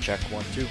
Check 1 2.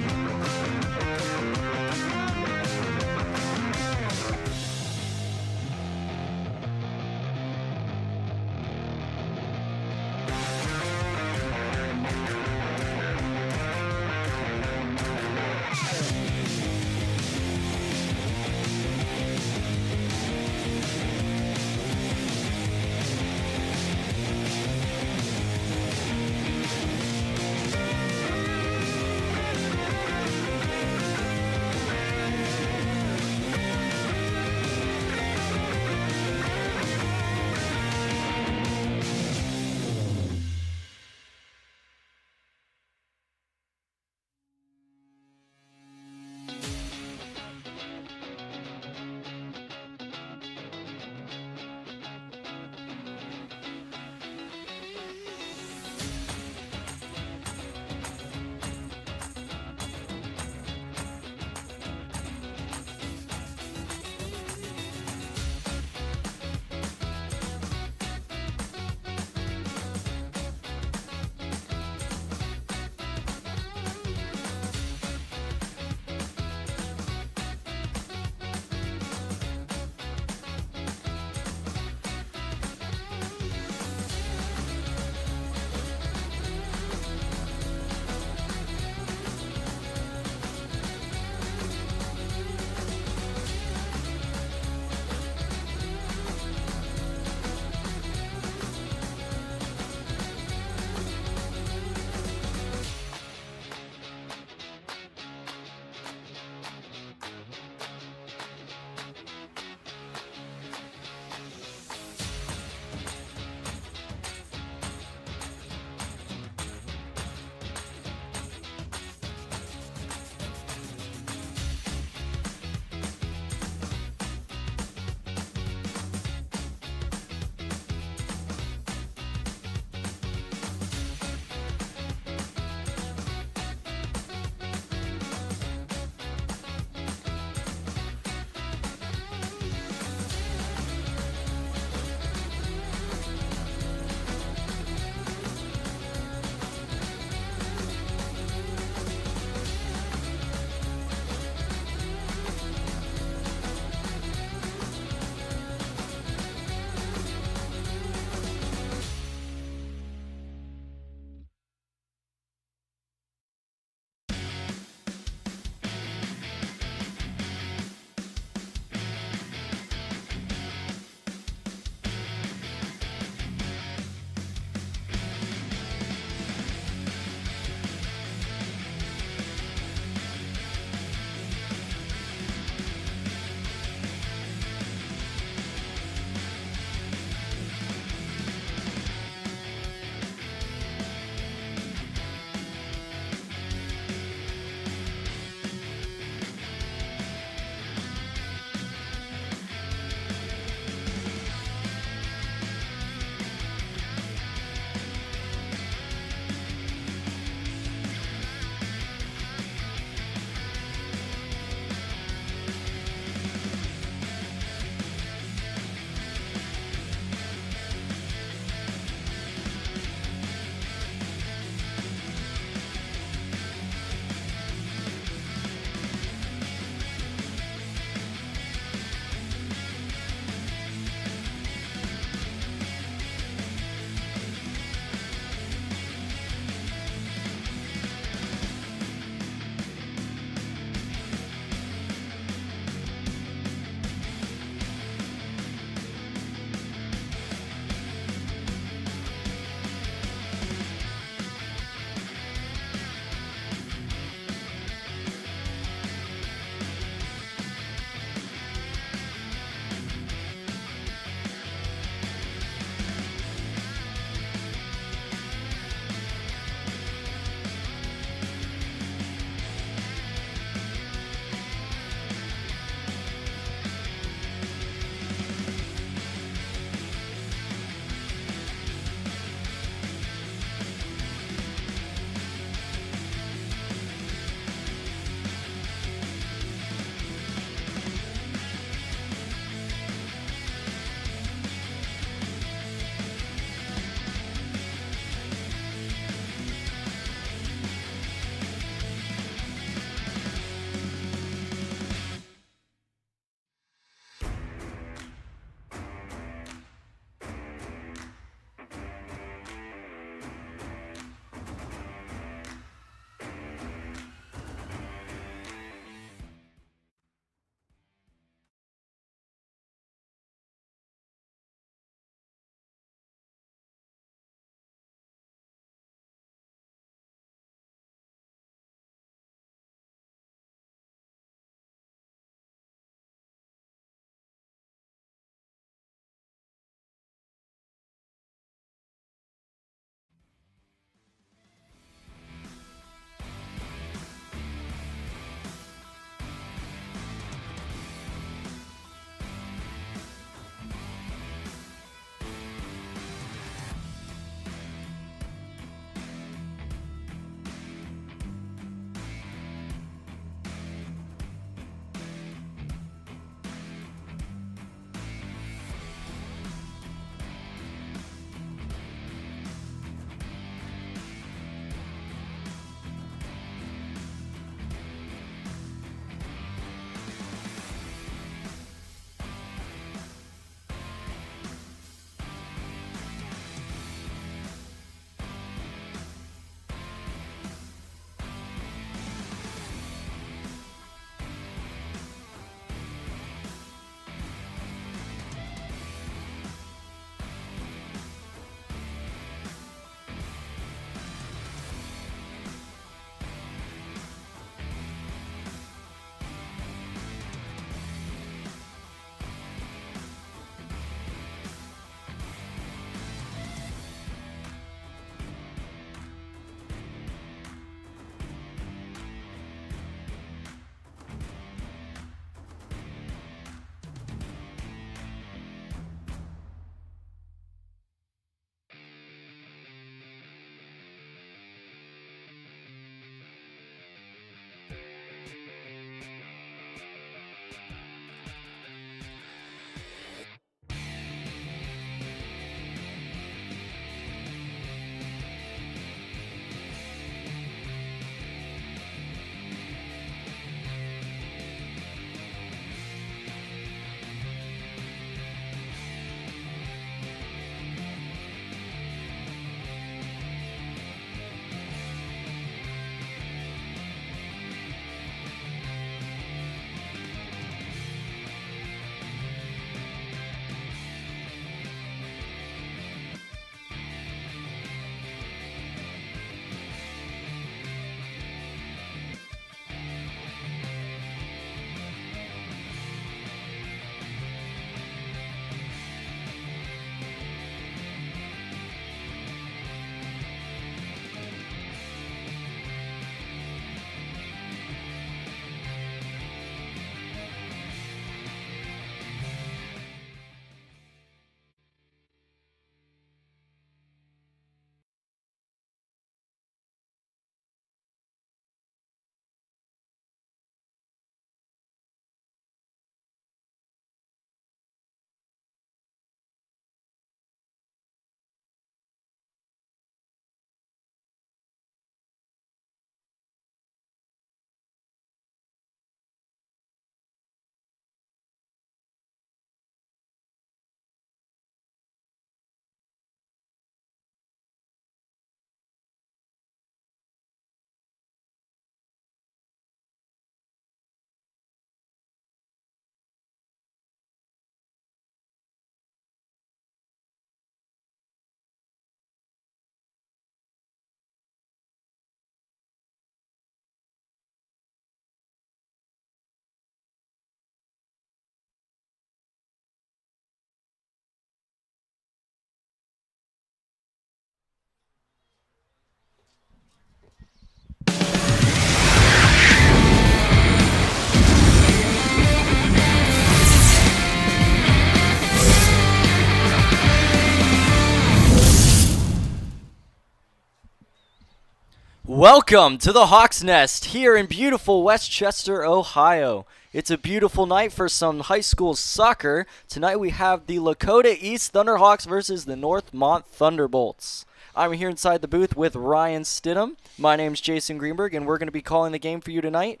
Welcome to the Hawks Nest here in beautiful Westchester, Ohio. It's a beautiful night for some high school soccer. Tonight we have the Lakota East Thunderhawks versus the Northmont Thunderbolts. I'm here inside the booth with Ryan Stidham. My name's Jason Greenberg, and we're going to be calling the game for you tonight.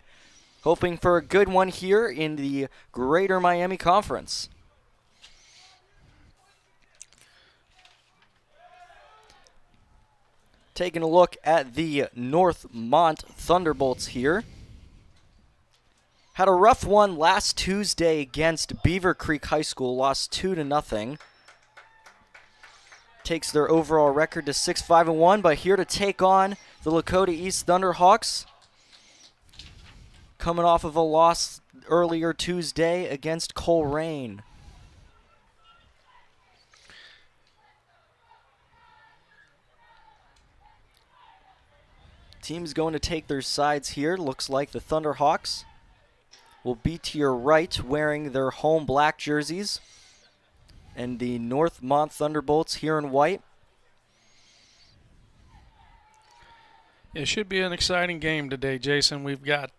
Hoping for a good one here in the Greater Miami Conference. Taking a look at the Northmont Thunderbolts here. Had a rough one last Tuesday against Beaver Creek High School, lost 2-0. Takes their overall record to 6-5-1, but here to take on the Lakota East Thunderhawks. Coming off of a loss earlier Tuesday against Coleraine. Teams going to take their sides here. Looks like the Thunderhawks will be to your right wearing their home black jerseys. And the Northmont Thunderbolts here in white. It should be an exciting game today, Jason. We've got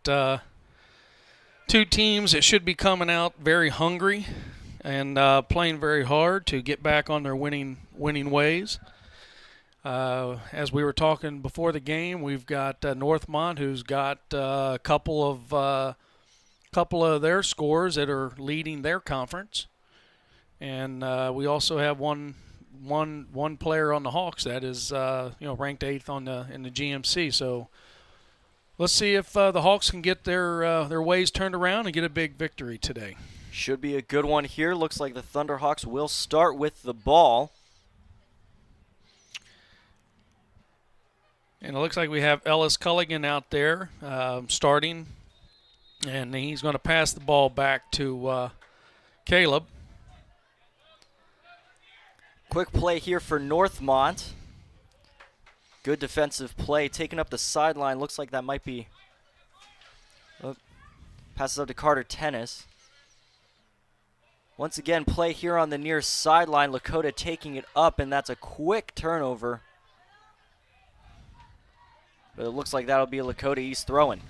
two teams that should be coming out very hungry and playing very hard to get back on their winning ways. As we were talking before the game, we've got Northmont, who's got a couple of their scores that are leading their conference, and we also have one player on the Hawks that is ranked 8th in the GMC. So let's see if the Hawks can get their ways turned around and get a big victory today. Should be a good one here. Looks like the Thunderhawks will start with the ball. And it looks like we have Ellis Culligan out there starting, and he's going to pass the ball back to Caleb. Quick play here for Northmont. Good defensive play, taking up the sideline. Looks like that might be... passes up to Carter Tennis. Once again, play here on the near sideline. Lakota taking it up, and that's a quick turnover. But it looks like that'll be a Lakota East throw-in.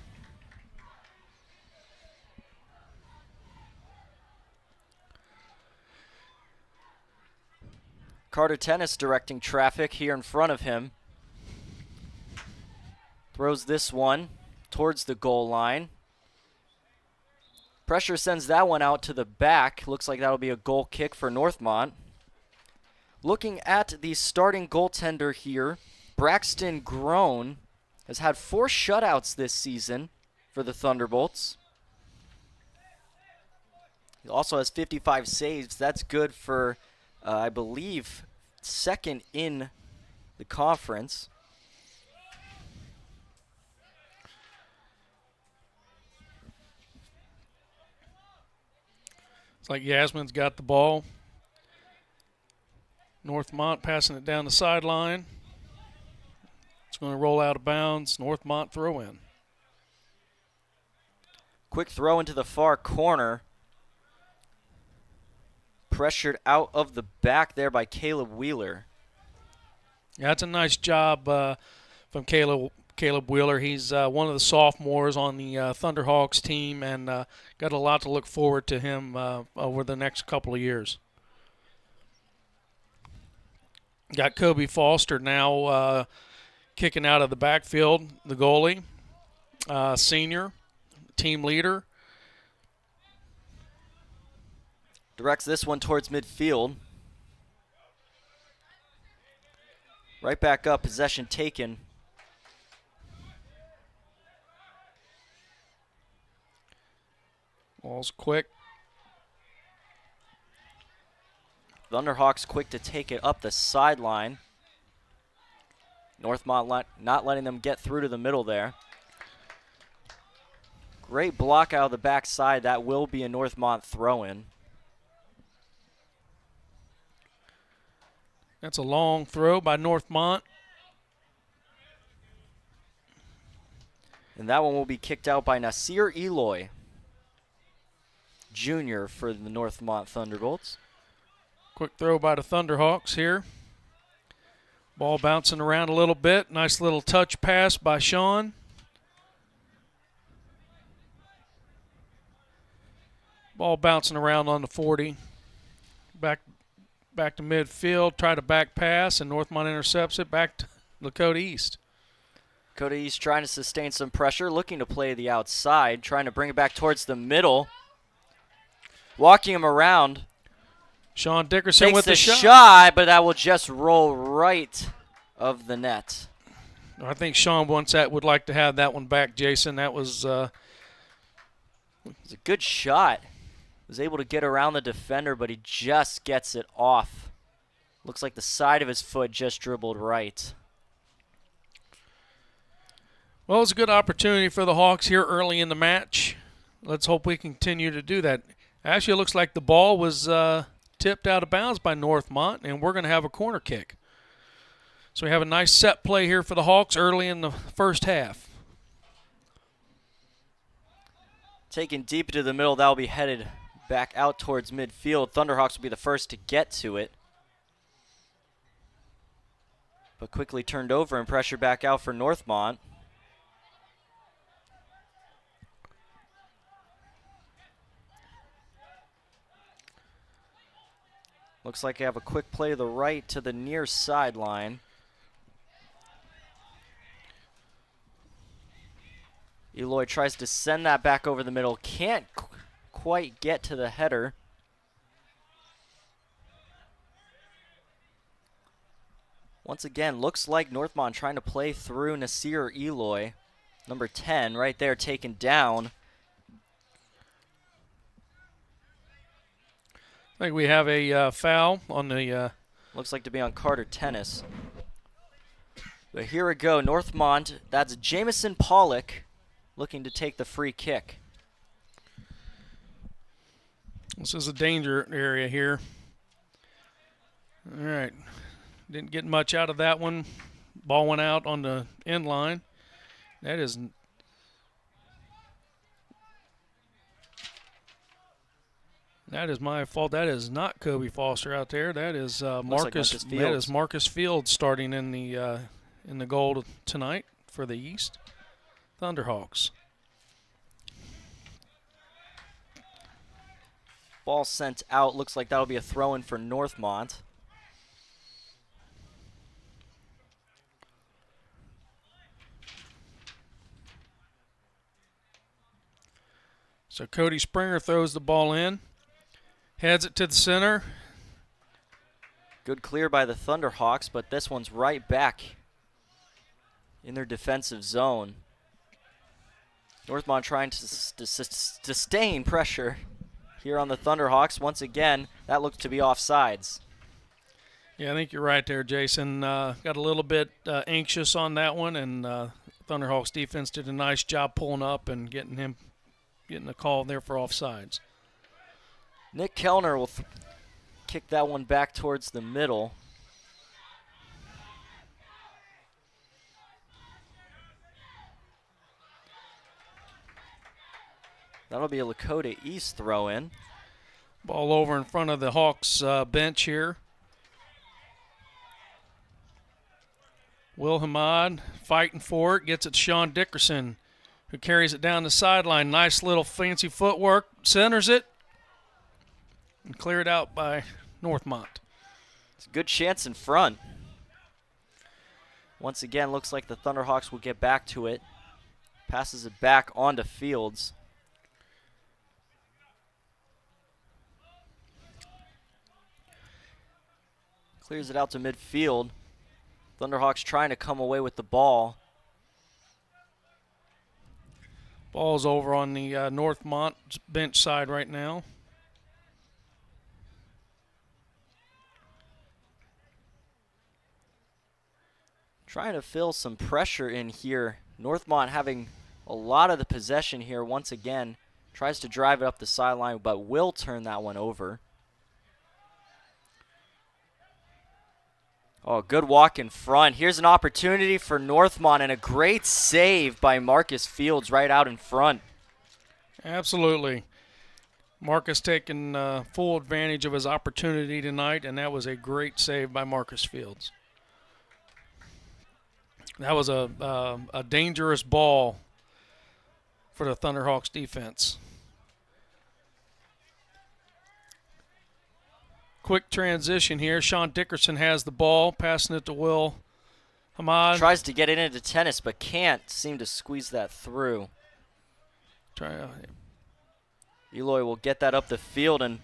Carter Tennis directing traffic here in front of him. Throws this one towards the goal line. Pressure sends that one out to the back. Looks like that'll be a goal kick for Northmont. Looking at the starting goaltender here, Braxton Groen has had 4 shutouts this season for the Thunderbolts. He also has 55 saves. That's good for, I believe, second in the conference. It's like Yasmin's got the ball. Northmont passing it down the sideline. It's going to roll out of bounds. Northmont throw in. Quick throw into the far corner. Pressured out of the back there by Caleb Wheeler. Yeah, that's a nice job from Caleb Wheeler. He's one of the sophomores on the Thunderhawks team, and got a lot to look forward to him over the next couple of years. Got Kobe Foster now kicking out of the backfield, the goalie, senior, team leader. Directs this one towards midfield. Right back up, possession taken. Ball's quick. Thunderhawks quick to take it up the sideline. Northmont not letting them get through to the middle there. Great block out of the backside. That will be a Northmont throw-in. That's a long throw by Northmont. And that one will be kicked out by Nasir Eloy, Jr. for the Northmont Thunderbolts. Quick throw by the Thunderhawks here. Ball bouncing around a little bit. Nice little touch pass by Sean. Ball bouncing around on the 40. Back to midfield. Try to back pass, and Northmont intercepts it. Back to Lakota East. Lakota East trying to sustain some pressure, looking to play the outside, trying to bring it back towards the middle. Walking him around. Sean Dickerson with the shot, but that will just roll right of the net. I think Sean would like to have that one back, Jason. That was it was a good shot. Was able to get around the defender, but he just gets it off. Looks like the side of his foot just dribbled right. Well, it's a good opportunity for the Hawks here early in the match. Let's hope we continue to do that. Actually, it looks like the ball was tipped out of bounds by Northmont, and we're going to have a corner kick. So we have a nice set play here for the Hawks early in the first half. Taken deep into the middle, that will be headed back out towards midfield. Thunderhawks will be the first to get to it, but quickly turned over and pressure back out for Northmont. Looks like they have a quick play to the right to the near sideline. Eloy tries to send that back over the middle. Can't quite get to the header. Once again, looks like Northmont trying to play through Nasir Eloy. Number 10 right there taken down. I think we have a foul on the... Looks like to be on Carter Tennis. But here we go, Northmont. That's Jamison Pollock looking to take the free kick. This is a danger area here. All right. Didn't get much out of that one. Ball went out on the end line. That is my fault. That is not Kobe Foster out there. That is Marcus. Like that is Marcus Fields starting in the goal tonight for the East Thunderhawks. Ball sent out. Looks like that'll be a throw-in for Northmont. So Cody Springer throws the ball in. Heads it to the center. Good clear by the Thunderhawks, but this one's right back in their defensive zone. Northmont trying to sustain pressure here on the Thunderhawks. Once again, that looks to be offsides. Yeah, I think you're right there, Jason. Got a little bit anxious on that one, and Thunderhawks defense did a nice job pulling up and getting the call there for offsides. Nick Kellner will kick that one back towards the middle. That'll be a Lakota East throw-in. Ball over in front of the Hawks bench here. Will Hamad fighting for it, gets it to Sean Dickerson, who carries it down the sideline. Nice little fancy footwork, centers it, and cleared out by Northmont. It's a good chance in front. Once again, looks like the Thunderhawks will get back to it. Passes it back onto Fields. Clears it out to midfield. Thunderhawks trying to come away with the ball. Ball's over on the Northmont bench side right now. Trying to fill some pressure in here. Northmont having a lot of the possession here once again. Tries to drive it up the sideline, but will turn that one over. Oh, good walk in front. Here's an opportunity for Northmont and a great save by Marcus Fields right out in front. Absolutely. Marcus taking full advantage of his opportunity tonight, and that was a great save by Marcus Fields. That was a dangerous ball for the Thunderhawks defense. Quick transition here. Sean Dickerson has the ball, passing it to Will Hamad. Tries to get it into tennis, but can't seem to squeeze that through. Eloy will get that up the field, and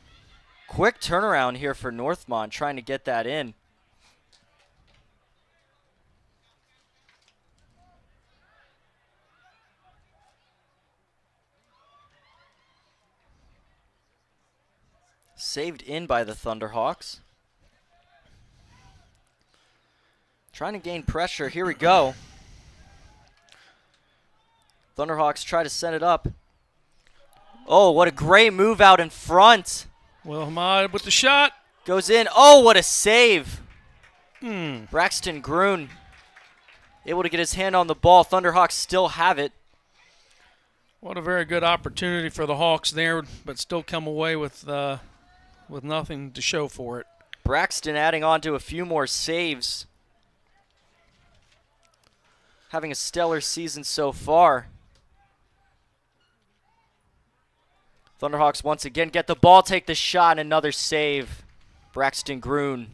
quick turnaround here for Northmont, trying to get that in. Saved in by the Thunderhawks. Trying to gain pressure. Here we go. Thunderhawks try to set it up. Oh, what a great move out in front. Will Hamad with the shot. Goes in. Oh, what a save. Hmm. Braxton Grun able to get his hand on the ball. Thunderhawks still have it. What a very good opportunity for the Hawks there, but still come away with nothing to show for it. Braxton adding on to a few more saves. Having a stellar season so far. Thunderhawks once again get the ball, take the shot, and another save. Braxton Grun.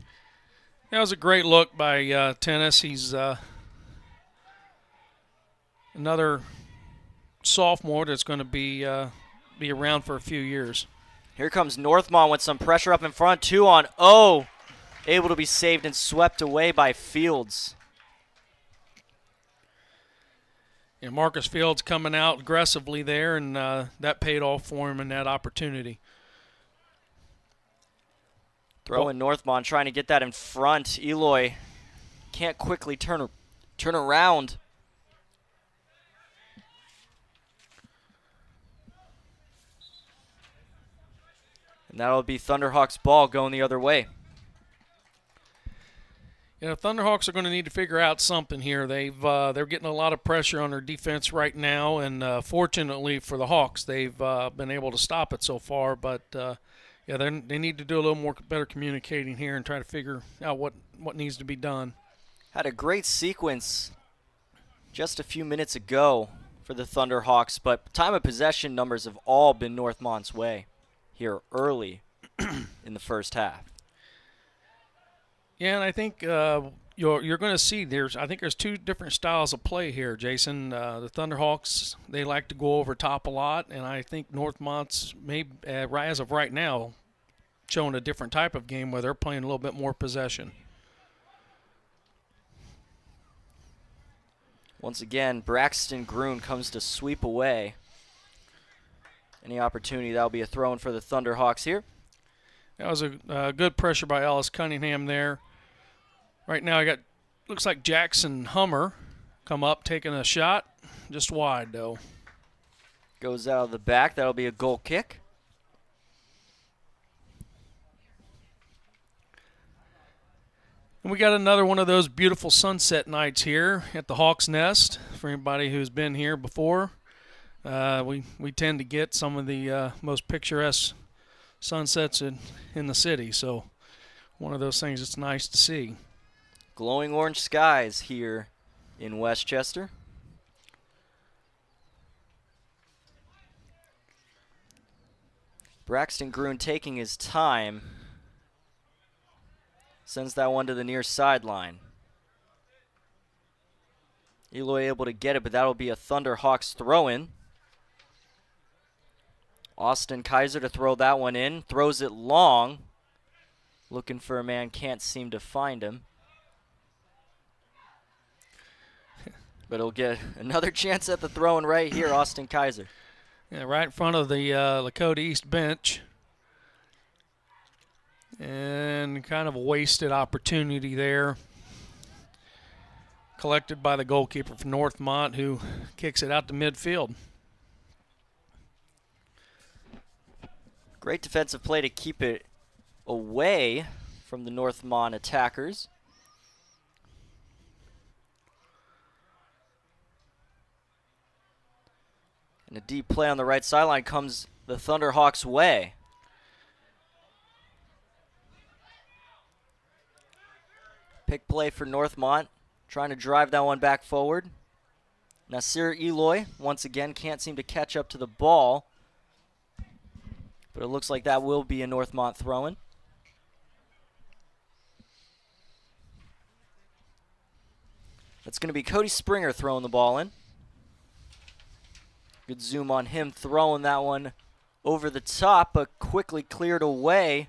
That was a great look by Tennis. He's another sophomore that's going to be around for a few years. Here comes Northmont with some pressure up in front. 2-on-0. Able to be saved and swept away by Fields. And Marcus Fields coming out aggressively there, and that paid off for him in that opportunity. Throwing Northmont, trying to get that in front. Eloy can't quickly turn around. And that'll be Thunderhawks' ball going the other way. You know, Thunderhawks are going to need to figure out something here. They're getting a lot of pressure on their defense right now, and fortunately for the Hawks, they've been able to stop it so far. But yeah, they need to do a little more better communicating here and try to figure out what needs to be done. Had a great sequence just a few minutes ago for the Thunderhawks, but time of possession numbers have all been Northmont's way here early in the first half. Yeah, and I think you're going to see there's two different styles of play here, Jason. The Thunderhawks, they like to go over top a lot, and I think Northmont's as of right now showing a different type of game where they're playing a little bit more possession. Once again, Braxton Grun comes to sweep away any opportunity. That'll be a throw-in for the Thunderhawks here. That was a good pressure by Ellis Cunningham there. Right now I got, looks like Jackson Hummer come up taking a shot, just wide though. Goes out of the back. That'll be a goal kick. And we got another one of those beautiful sunset nights here at the Hawks Nest. For anybody who's been here before, we tend to get some of the most picturesque sunsets in the city, so one of those things that's nice to see. Glowing orange skies here in Westchester. Braxton Grun taking his time. Sends that one to the near sideline. Eloy able to get it, but that'll be a Thunderhawks throw-in. Austin Kaiser to throw that one in. Throws it long. Looking for a man, can't seem to find him. But he'll get another chance at the throw-in right here, Austin Kaiser. Yeah, right in front of the Lakota East bench. And kind of a wasted opportunity there. Collected by the goalkeeper from Northmont, who kicks it out to midfield. Great defensive play to keep it away from the Northmont attackers. And a deep play on the right sideline comes the Thunderhawks' way. Pick play for Northmont, trying to drive that one back forward. Nasir Eloy, once again, can't seem to catch up to the ball. But it looks like that will be a Northmont throw-in. That's going to be Cody Springer throwing the ball in. Good zoom on him throwing that one over the top, but quickly cleared away.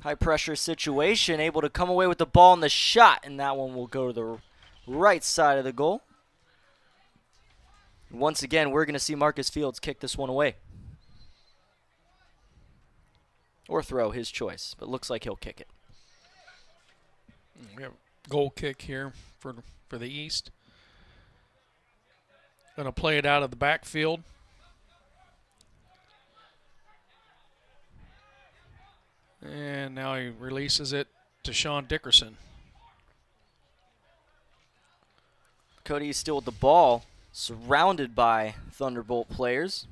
High pressure situation, able to come away with the ball in the shot, and that one will go to the right side of the goal. Once again, we're going to see Marcus Fields kick this one away. Or throw, his choice, but looks like he'll kick it. We have a goal kick here for the East. Going to play it out of the backfield. And now he releases it to Sean Dickerson. Cody is still with the ball, surrounded by Thunderbolt players.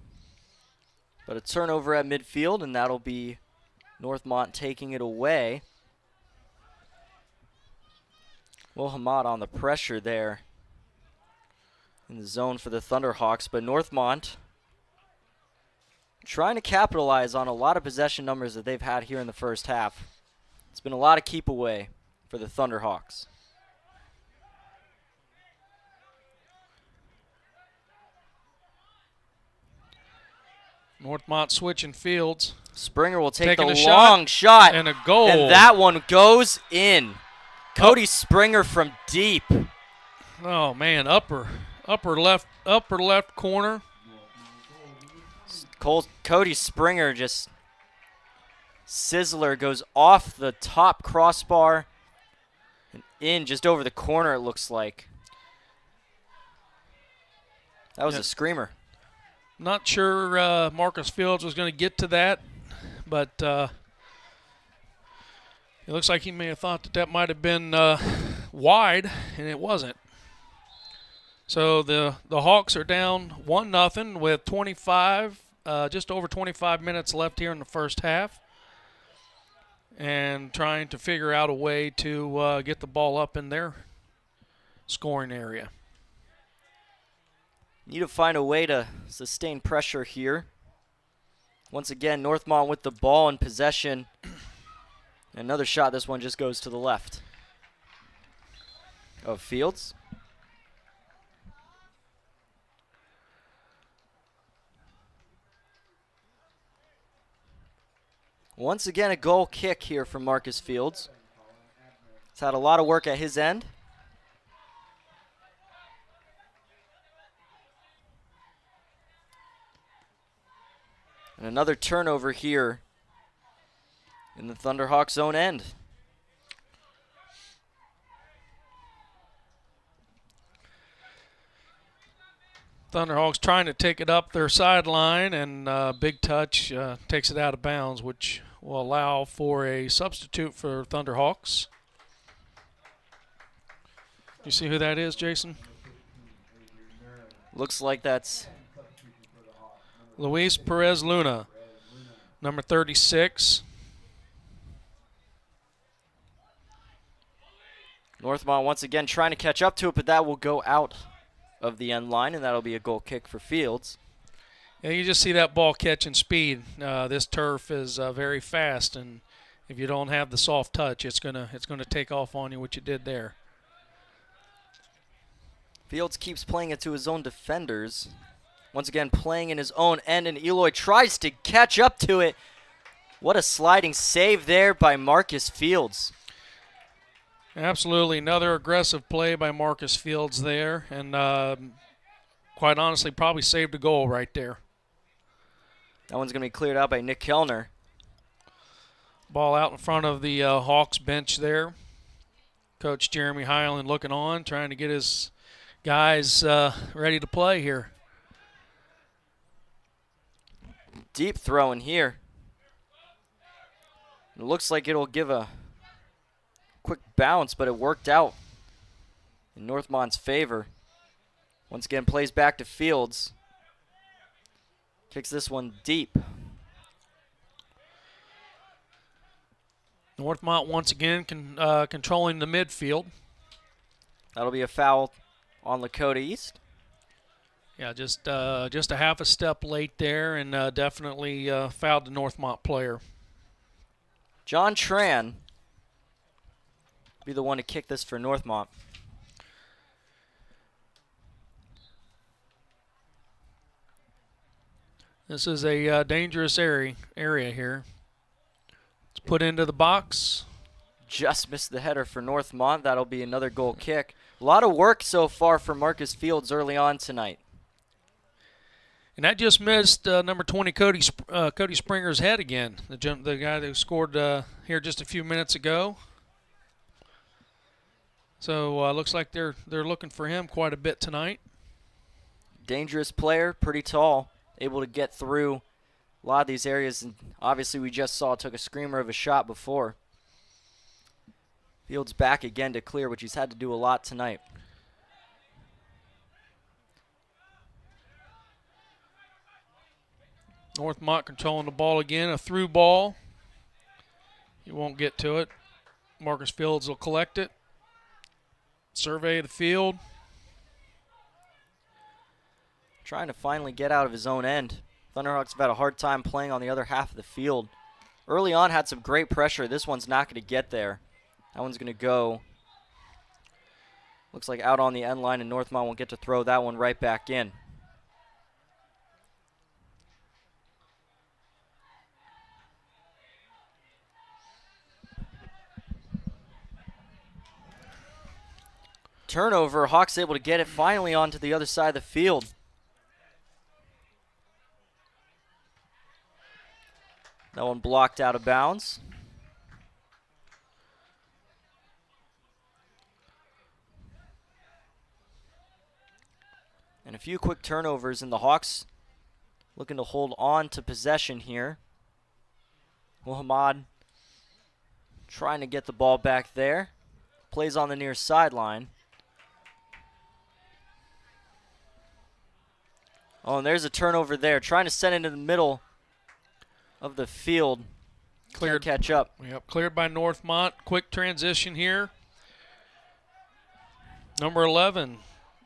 But a turnover at midfield, and that'll be Northmont taking it away. Will Hamad on the pressure there in the zone for the Thunderhawks, but Northmont trying to capitalize on a lot of possession numbers that they've had here in the first half. It's been a lot of keep away for the Thunderhawks. Northmont switching fields. Springer will take Taking the a long shot, and a goal. and that one goes in. Cody Springer from deep. Oh man, upper left corner. Cody Springer just sizzler goes off the top crossbar and in just over the corner, it looks like. That was a screamer. Not sure Marcus Fields was going to get to that, but it looks like he may have thought that might have been wide, and it wasn't. So the Hawks are down 1-0 with 25, just over 25 minutes left here in the first half, and trying to figure out a way to get the ball up in their scoring area. Need to find a way to sustain pressure here. Once again, Northmont with the ball in possession. Another shot, this one just goes to the left of Fields. Once again, a goal kick here from Marcus Fields. He's had a lot of work at his end. And another turnover here in the Thunderhawks' own end. Thunderhawks trying to take it up their sideline, and big touch takes it out of bounds, which will allow for a substitute for Thunderhawks. You see who that is, Jason? Looks like that's Luis Perez Luna, number 36. Northmont once again trying to catch up to it, but that will go out of the end line, and that'll be a goal kick for Fields. Yeah, you just see that ball catching speed. This turf is very fast, and if you don't have the soft touch, it's gonna take off on you, what you did there. Fields keeps playing it to his own defenders. Once again, playing in his own end, and Eloy tries to catch up to it. What a sliding save there by Marcus Fields. Absolutely, another aggressive play by Marcus Fields there, and quite honestly, probably saved a goal right there. That one's going to be cleared out by Nick Kellner. Ball out in front of the Hawks bench there. Coach Jeremy Highland looking on, trying to get his guys ready to play here. Deep throw in here. It looks like it'll give a quick bounce, but it worked out in Northmont's favor. Once again, plays back to Fields. Kicks this one deep. Northmont once again controlling the midfield. That'll be a foul on Lakota East. Yeah, just a half a step late there, and definitely fouled the Northmont player. John Tran be the one to kick this for Northmont. This is a dangerous area here. It's put into the box. Just missed the header for Northmont. That'll be another goal kick. A lot of work so far for Marcus Fields early on tonight. And that just missed number 20, Cody Springer's head again, the guy who scored here just a few minutes ago. So looks like they're looking for him quite a bit tonight. Dangerous player, pretty tall, able to get through a lot of these areas. And obviously we just saw took a screamer of a shot before. Fields back again to clear, which he's had to do a lot tonight. Northmont controlling the ball again, a through ball. He won't get to it. Marcus Fields will collect it. Survey the field. Trying to finally get out of his own end. Thunderhawks have had a hard time playing on the other half of the field. Early on had some great pressure. This one's not going to get there. That one's going to go. Looks like out on the end line, and Northmont will get to throw that one right back in. Turnover. Hawks able to get it finally onto the other side of the field. That one blocked out of bounds. And a few quick turnovers, and the Hawks looking to hold on to possession here. Muhammad trying to get the ball back there. Plays on the near sideline. Oh, and there's a turnover there. Trying to send it into the middle of the field. Cleared. Can't catch up. Yep, cleared by Northmont. Quick transition here. Number 11,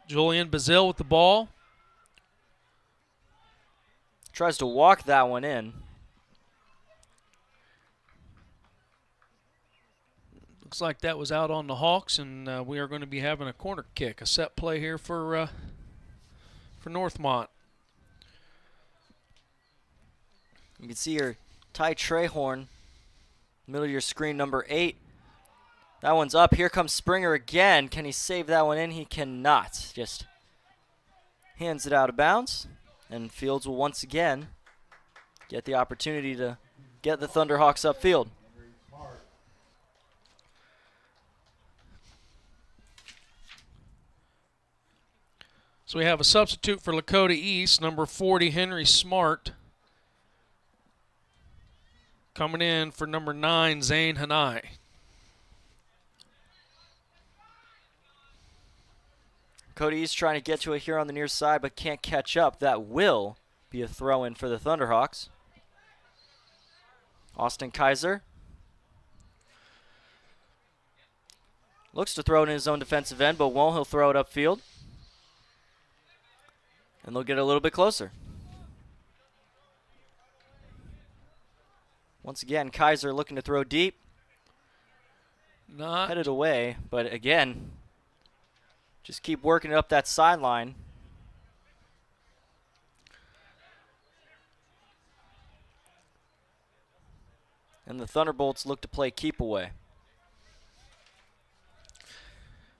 Julian Bazil with the ball. Tries to walk that one in. Looks like that was out on the Hawks, and we are going to be having a corner kick, a set play here for Northmont. You can see here, Ty Trehorn, middle of your screen, number 8. That one's up. Here comes Springer again. Can he save that one in? He cannot. Just hands it out of bounds. And Fields will once again get the opportunity to get the Thunderhawks upfield. So we have a substitute for Lakota East, number 40, Henry Smart. Coming in for number 9, Zane Hanai. Cody's trying to get to it here on the near side, but can't catch up. That will be a throw-in for the Thunderhawks. Austin Kaiser looks to throw it in his own defensive end, but won't. He'll throw it upfield. And they'll get a little bit closer. Once again, Kaiser looking to throw deep. Not headed away, but again, just keep working it up that sideline. And the Thunderbolts look to play keep away.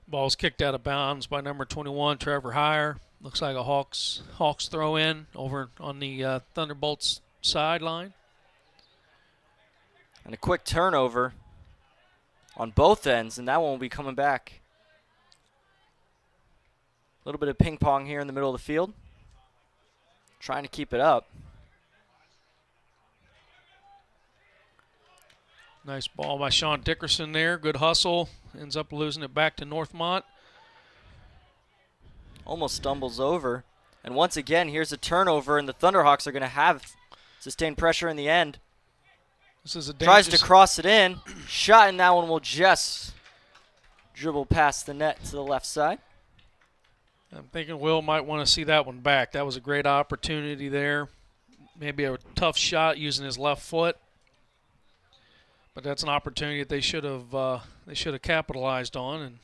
Ball's kicked out of bounds by number 21, Trevor Heyer. Looks like a Hawks throw in over on the Thunderbolts sideline. And a quick turnover on both ends, and that one will be coming back. A little bit of ping pong here in the middle of the field. Trying to keep it up. Nice ball by Sean Dickerson there. Good hustle. Ends up losing it back to Northmont. Almost stumbles over. And once again, here's a turnover, and the Thunderhawks are going to have sustained pressure in the end. This is a tries to cross it in. Shot, and that one will just Dribble past the net to the left side. I'm thinking Will might want to see that one back. That was a great opportunity there. Maybe a tough shot using his left foot, but that's an opportunity that they should have capitalized on. And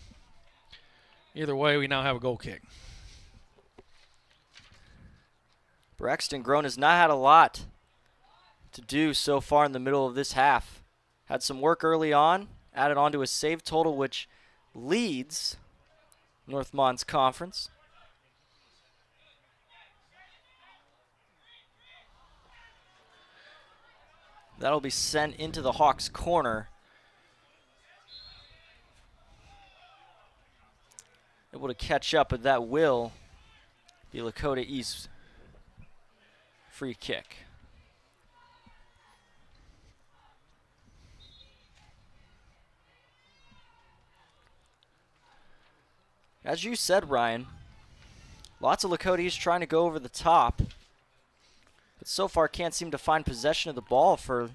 either way, we now have a goal kick. Braxton Grown has not had a lot to do so far in the middle of this half. Had some work early on, added on to a save total, which leads Northmont's conference. That'll be sent into the Hawks' corner. Able to catch up, but that will be Lakota East free kick. As you said, Ryan, lots of Lakota East trying to go over the top, but so far can't seem to find possession of the ball for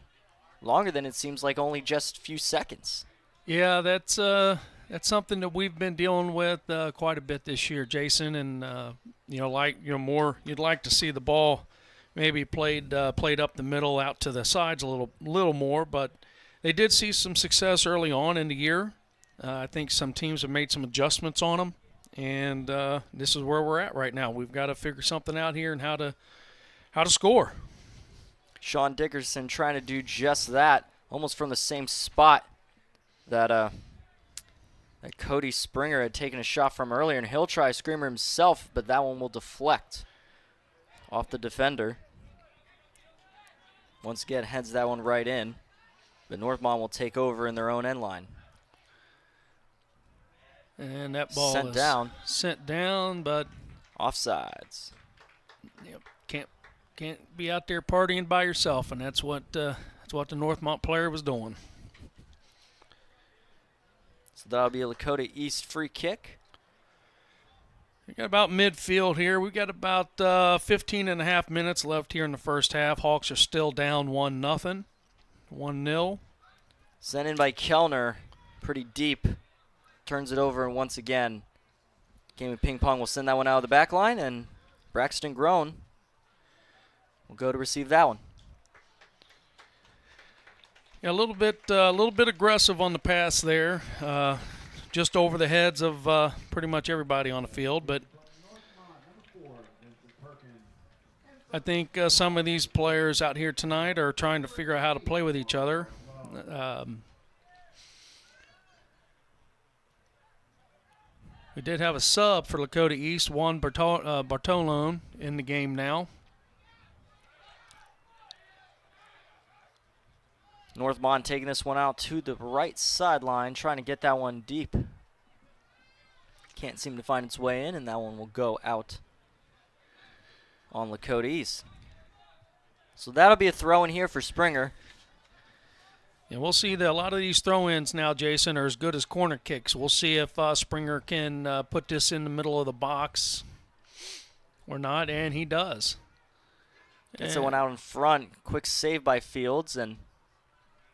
longer than it seems like only just a few seconds. Yeah, that's something that we've been dealing with quite a bit this year, Jason. And more you'd like to see the ball maybe played up the middle, out to the sides a little more. But they did see some success early on in the year. I think some teams have made some adjustments on them, and this is where we're at right now. We've got to figure something out here and how to score. Sean Dickerson trying to do just that, almost from the same spot that Cody Springer had taken a shot from earlier, and he'll try a screamer himself, but that one will deflect off the defender. Once again, heads that one right in, but Northmont will take over in their own end line. And that ball sent down, but offsides. Yep, can't be out there partying by yourself, and that's what the Northmont player was doing. So that'll be a Lakota East free kick. We got about midfield here. We got about 15 and a half minutes left here in the first half. Hawks are still down 1-0. 1-0. Sent in by Kellner, pretty deep. Turns it over, and once again, Game of Ping Pong will send that one out of the back line, and Braxton Grown will go to receive that one. Yeah, a little bit aggressive on the pass there, just over the heads of pretty much everybody on the field. But I think some of these players out here tonight are trying to figure out how to play with each other. We did have a sub for Lakota East, Juan Bartolone, in the game now. Northmont taking this one out to the right sideline, trying to get that one deep. Can't seem to find its way in, and that one will go out on Lakota East. So that'll be a throw in here for Springer. And we'll see that a lot of these throw-ins now, Jason, are as good as corner kicks. We'll see if Springer can put this in the middle of the box or not, and he does. Gets that one out in front. Quick save by Fields, and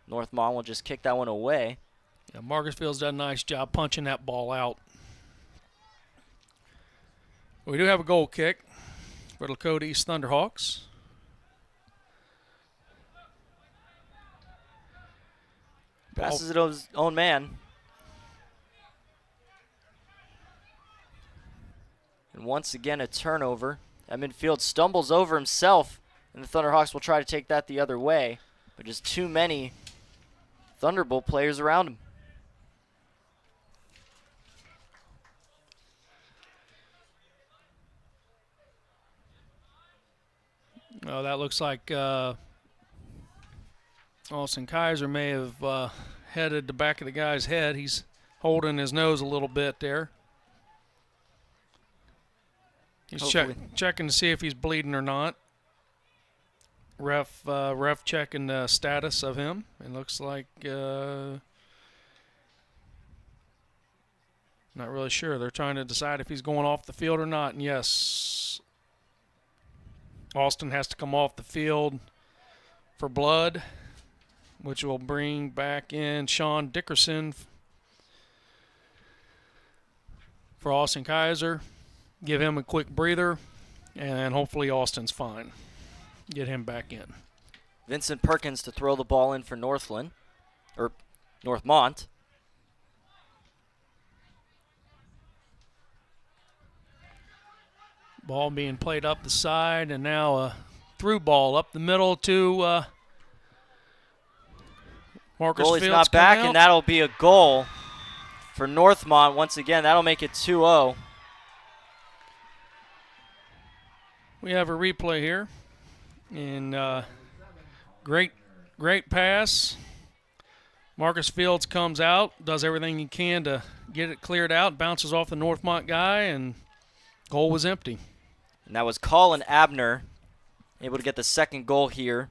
Northmont will just kick that one away. Yeah, Marcus Fields done a nice job punching that ball out. We do have a goal kick for Lakota East Thunderhawks. Passes it to his own man. And once again, a turnover. At midfield stumbles over himself, and the Thunderhawks will try to take that the other way. But just too many Thunderbolt players around him. Oh, that looks like Austin Kaiser may have headed the back of the guy's head. He's holding his nose a little bit there. He's checking to see if he's bleeding or not. Ref checking the status of him. It looks like not really sure. They're trying to decide if he's going off the field or not. And yes, Austin has to come off the field for blood, which will bring back in Sean Dickerson for Austin Kaiser. Give him a quick breather, and hopefully Austin's fine. Get him back in. Vincent Perkins to throw the ball in for Northmont. Ball being played up the side, and now a through ball up the middle to Marcus Goalie's Fields. not back, and that'll be a goal for Northmont. Once again, that'll make it 2-0. We have a replay here, and great pass. Marcus Fields comes out, does everything he can to get it cleared out, bounces off the Northmont guy, and goal was empty. And that was Colin Abner, able to get the second goal here.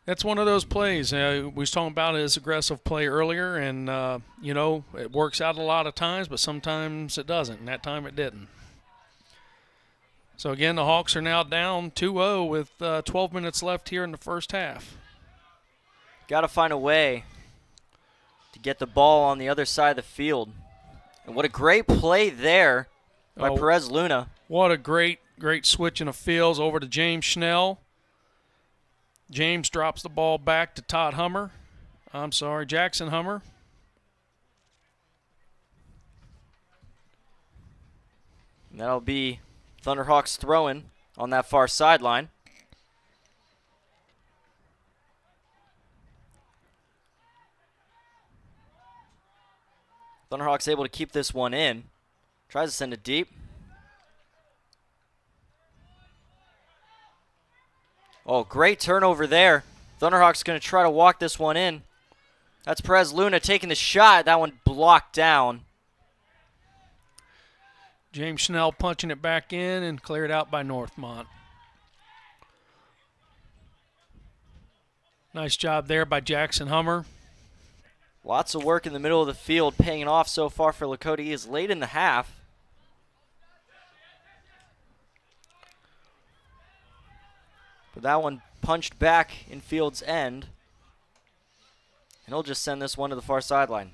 That's one of those plays. We was talking about his aggressive play earlier, and, it works out a lot of times, but sometimes it doesn't, and that time it didn't. So, again, the Hawks are now down 2-0 with 12 minutes left here in the first half. Got to find a way to get the ball on the other side of the field. And what a great play there by Perez Luna. What a great switching of fields over to James Schnell. James drops the ball back to Jackson Hummer. And that'll be Thunderhawks throwing on that far sideline. Thunderhawks able to keep this one in. Tries to send it deep. Oh, great turnover there. Thunderhawks going to try to walk this one in. That's Perez Luna taking the shot. That one blocked down. James Schnell punching it back in and cleared out by Northmont. Nice job there by Jackson Hummer. Lots of work in the middle of the field, paying off so far for Lakota East late in the half. But that one punched back in field's end. And he'll just send this one to the far sideline.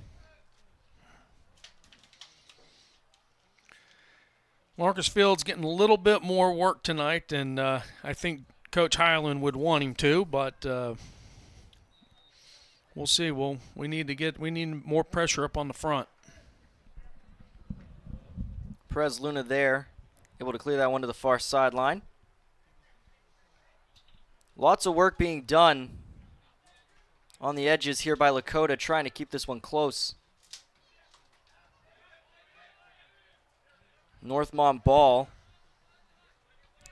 Marcus Fields getting a little bit more work tonight, and I think Coach Highland would want him to, but we'll see. We need more pressure up on the front. Perez Luna there, able to clear that one to the far sideline. Lots of work being done on the edges here by Lakota, trying to keep this one close. Northmont ball.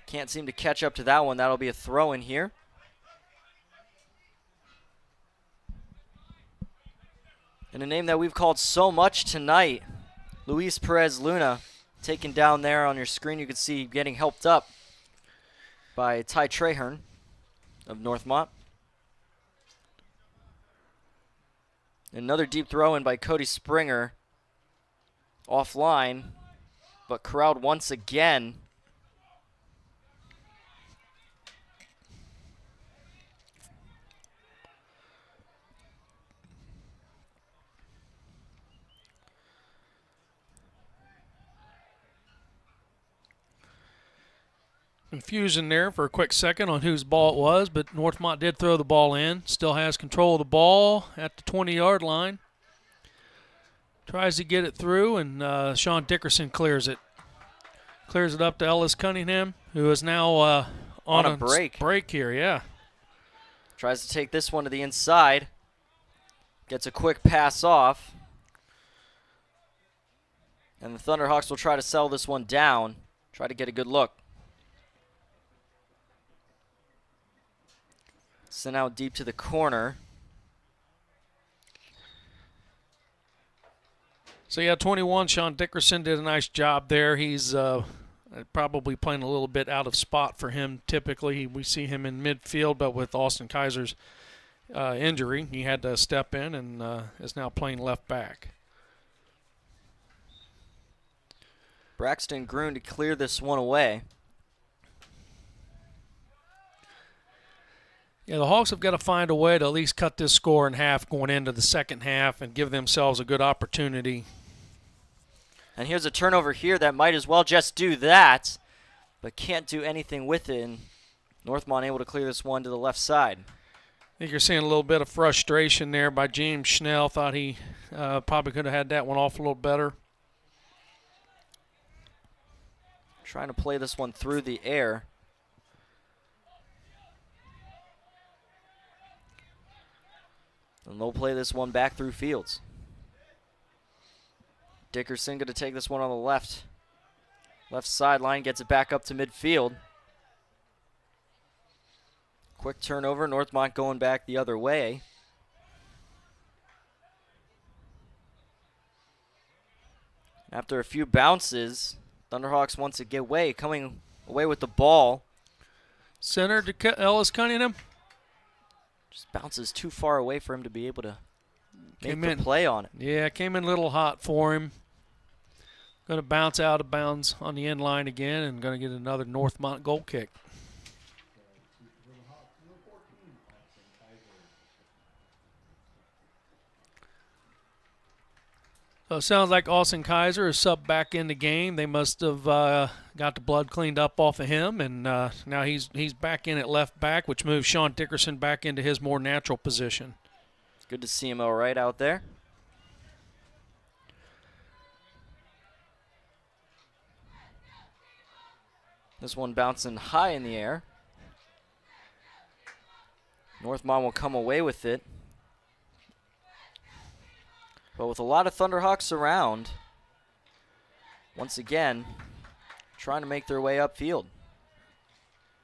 Can't seem to catch up to that one. That'll be a throw in here. And a name that we've called so much tonight, Luis Perez Luna, taken down there on your screen. You can see getting helped up by Ty Trahern of Northmont. Another deep throw in by Cody Springer. Offline, but corralled once again. Confusion there for a quick second on whose ball it was, but Northmont did throw the ball in. Still has control of the ball at the 20-yard line. Tries to get it through, and Sean Dickerson clears it. Clears it up to Ellis Cunningham, who is now on a break here, yeah. Tries to take this one to the inside. Gets a quick pass off. And the Thunderhawks will try to settle this one down. Try to get a good look. Sent out deep to the corner. So, yeah, 21, Sean Dickerson did a nice job there. He's probably playing a little bit out of spot for him. Typically, we see him in midfield, but with Austin Kaiser's injury, he had to step in and is now playing left back. Braxton Gruen to clear this one away. Yeah, the Hawks have got to find a way to at least cut this score in half going into the second half and give themselves a good opportunity And here's a turnover here that might as well just do that, but can't do anything with it. And Northmont able to clear this one to the left side. I think you're seeing a little bit of frustration there by James Schnell. Thought he probably could have had that one off a little better. Trying to play this one through the air. And they'll play this one back through Fields. Dickerson going to take this one on the left. Left sideline, gets it back up to midfield. Quick turnover, Northmont going back the other way. After a few bounces, Thunderhawks wants to get away, coming away with the ball. Center to Ellis Cunningham. Just bounces too far away for him to be able to make the in. play on it. Yeah, came in a little hot for him. Going to bounce out of bounds on the end line again and going to get another Northmont goal kick. So it sounds like Austin Kaiser is subbed back in the game. They must have got the blood cleaned up off of him, and now he's back in at left back, which moves Sean Dickerson back into his more natural position. Good to see him all right out there. This one bouncing high in the air. Northmont will come away with it. But with a lot of Thunderhawks around, once again, trying to make their way upfield.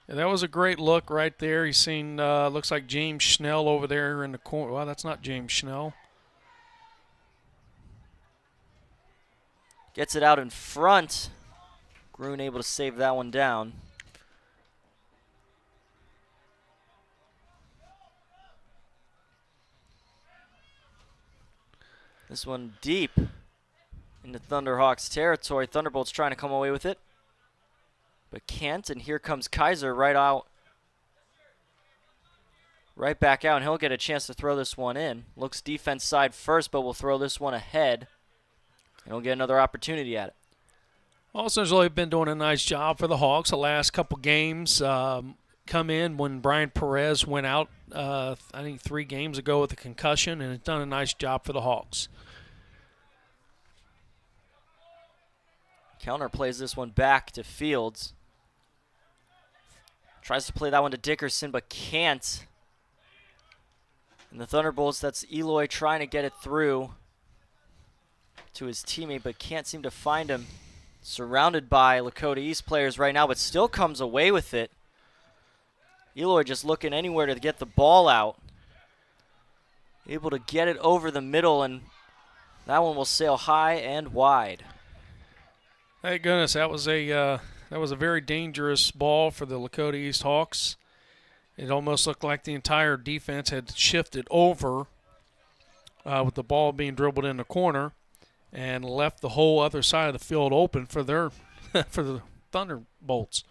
Yeah, that was a great look right there. He's seen, looks like James Schnell over there in the corner. Well, that's not James Schnell. Gets it out in front. Gruen able to save that one down. This one deep into Thunderhawks territory. Thunderbolts trying to come away with it, but can't. And here comes Kaiser right back out, and he'll get a chance to throw this one in. Looks defense side first, but will throw this one ahead, and he'll get another opportunity at it. Austin's really been doing a nice job for the Hawks the last couple games. Come in when Brian Perez went out, I think 3 games ago with a concussion, and has done a nice job for the Hawks. Kellner plays this one back to Fields. Tries to play that one to Dickerson, but can't. And the Thunderbolts, that's Eloy trying to get it through to his teammate, but can't seem to find him. Surrounded by Lakota East players right now, but still comes away with it. Eloy just looking anywhere to get the ball out. Able to get it over the middle, and that one will sail high and wide. Thank goodness, that was a very dangerous ball for the Lakota East Hawks. It almost looked like the entire defense had shifted over with the ball being dribbled in the corner and left the whole other side of the field open for their for the Thunderbolts.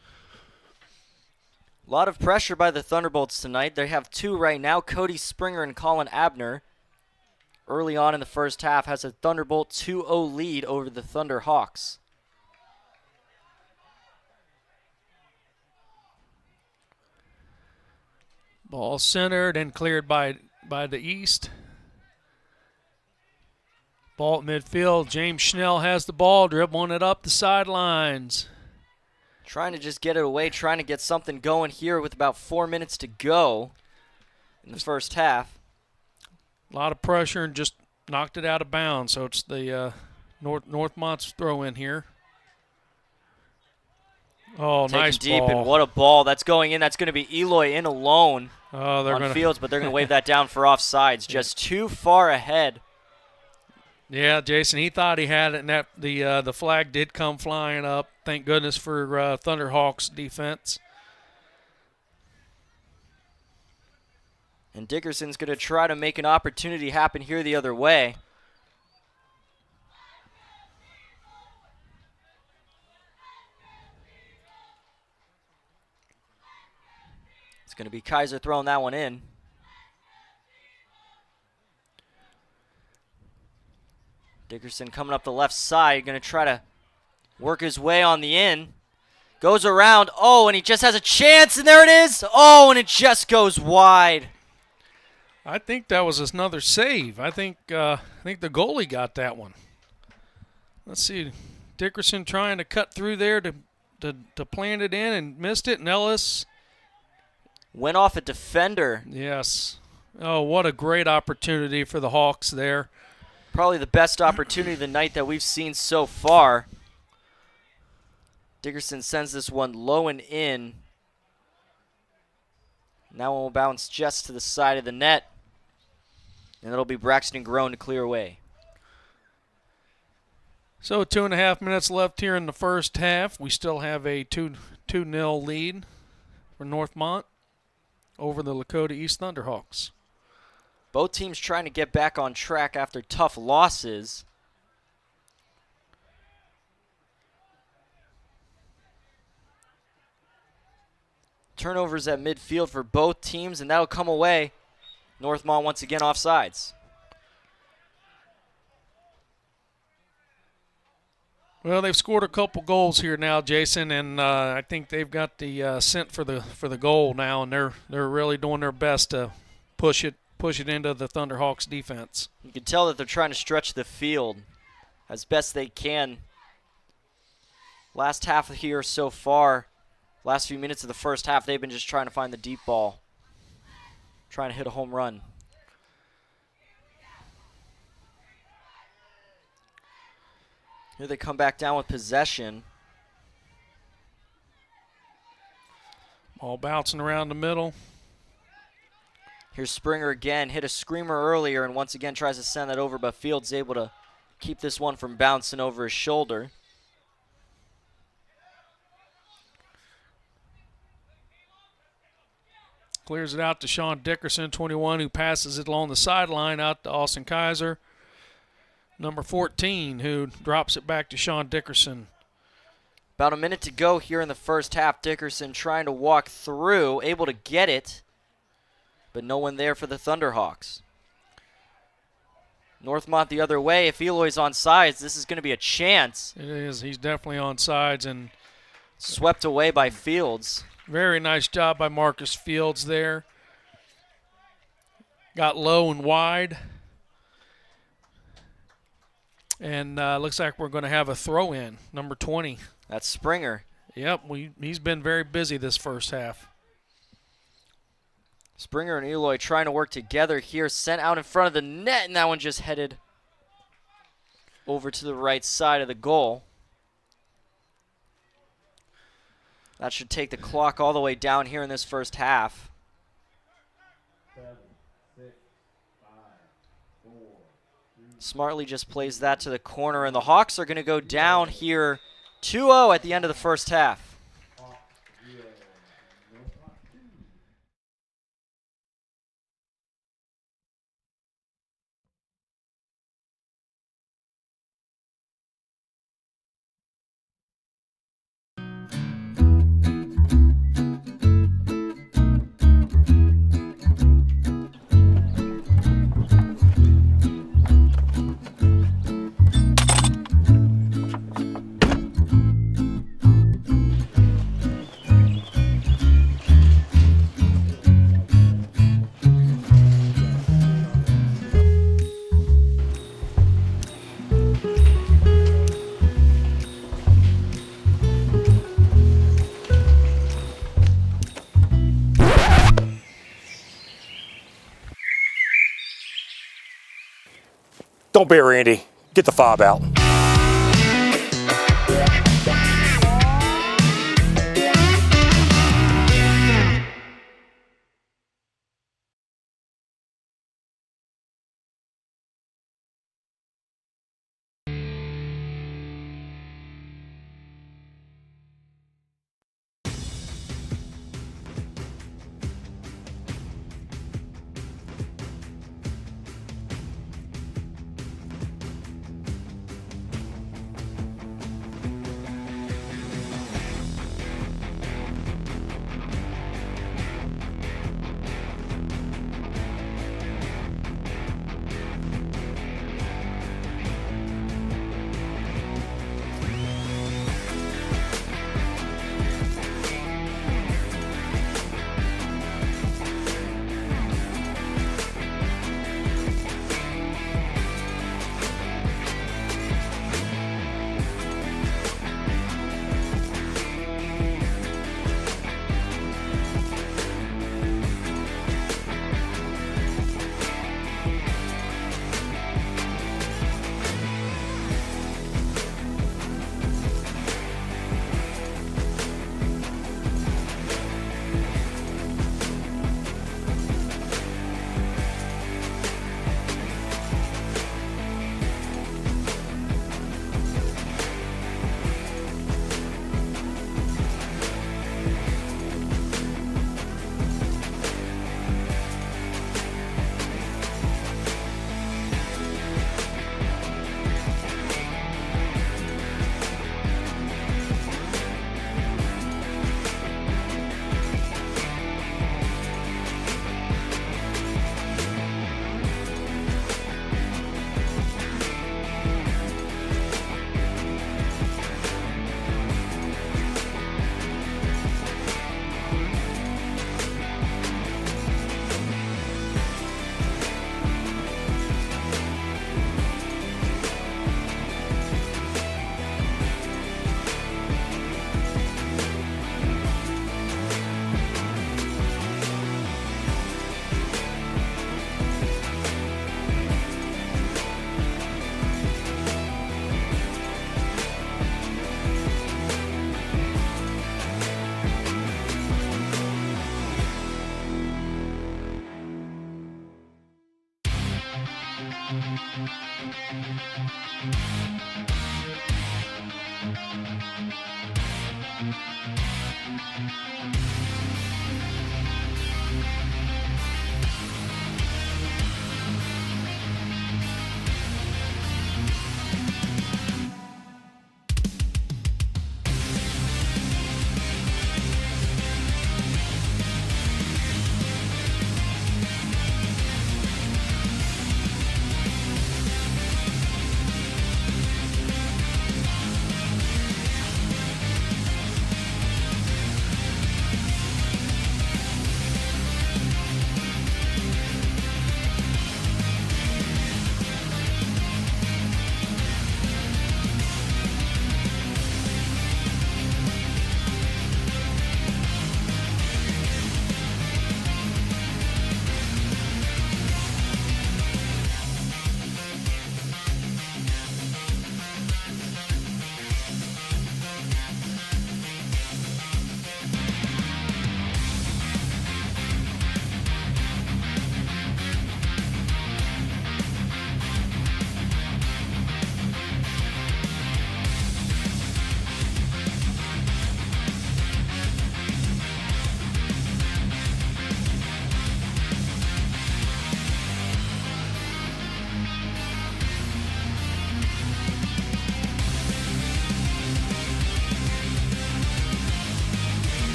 A lot of pressure by the Thunderbolts tonight. They have 2 right now, Cody Springer and Colin Abner. Early on in the first half has a Thunderbolt 2-0 lead over the Thunderhawks. Ball centered and cleared by the East. Ball at midfield. James Schnell has the ball, dribbling it up the sidelines. Trying to just get it away, trying to get something going here with about 4 minutes to go in the first half. A lot of pressure and just knocked it out of bounds. So it's the Northmont's throw in here. Oh, Taken nice deep, ball. and what a ball. That's going in. That's going to be Eloy in alone on Fields, but they're going to wave that down for offsides. Just too far ahead. Yeah, Jason, he thought he had it, and that the flag did come flying up. Thank goodness for Thunderhawks defense. And Dickerson's going to try to make an opportunity happen here the other way. It's going to be Kaiser throwing that one in. Dickerson coming up the left side, going to try to work his way on the in. Goes around. Oh, and he just has a chance, and there it is. Oh, and it just goes wide. I think that was another save. I think the goalie got that one. Let's see. Dickerson trying to cut through there to plant it in and missed it. And Ellis went off a defender. Yes. Oh, what a great opportunity for the Hawks there. Probably the best opportunity of the night that we've seen so far. Dickerson sends this one low and in. Now it will bounce just to the side of the net. And it'll be Braxton Grown to clear away. So 2.5 minutes left here in the first half. We still have a 2-0 lead for Northmont over the Lakota East Thunderhawks. Both teams trying to get back on track after tough losses. Turnovers at midfield for both teams, and that'll come away. Northmont once again offsides. Well, they've scored a couple goals here now, Jason, and I think they've got the scent for the goal now, and they're really doing their best to push it into the Thunderhawks defense. You can tell that they're trying to stretch the field as best they can. Last half here so far, last few minutes of the first half, they've been just trying to find the deep ball, trying to hit a home run. Here they come back down with possession. Ball bouncing around the middle. Here's Springer again, hit a screamer earlier and once again tries to send that over, but Fields able to keep this one from bouncing over his shoulder. Clears it out to Sean Dickerson, 21, who passes it along the sideline out to Austin Kaiser. Number 14, who drops it back to Sean Dickerson. About a minute to go here in the first half. Dickerson trying to walk through, able to get it, but no one there for the Thunderhawks. Northmont the other way. If Eloy's on sides, this is going to be a chance. It is. He's definitely on sides and swept away by Fields. Very nice job by Marcus Fields there. Got low and wide. And looks like we're going to have a throw-in, number 20. That's Springer. Yep, he's been very busy this first half. Springer and Eloy trying to work together here. Sent out in front of the net, and that one just headed over to the right side of the goal. That should take the clock all the way down here in this first half. 7, 6, 5, 4, 3. Smartly just plays that to the corner, and the Hawks are going to go down here 2-0 at the end of the first half. Don't be a Randy. Get the fob out.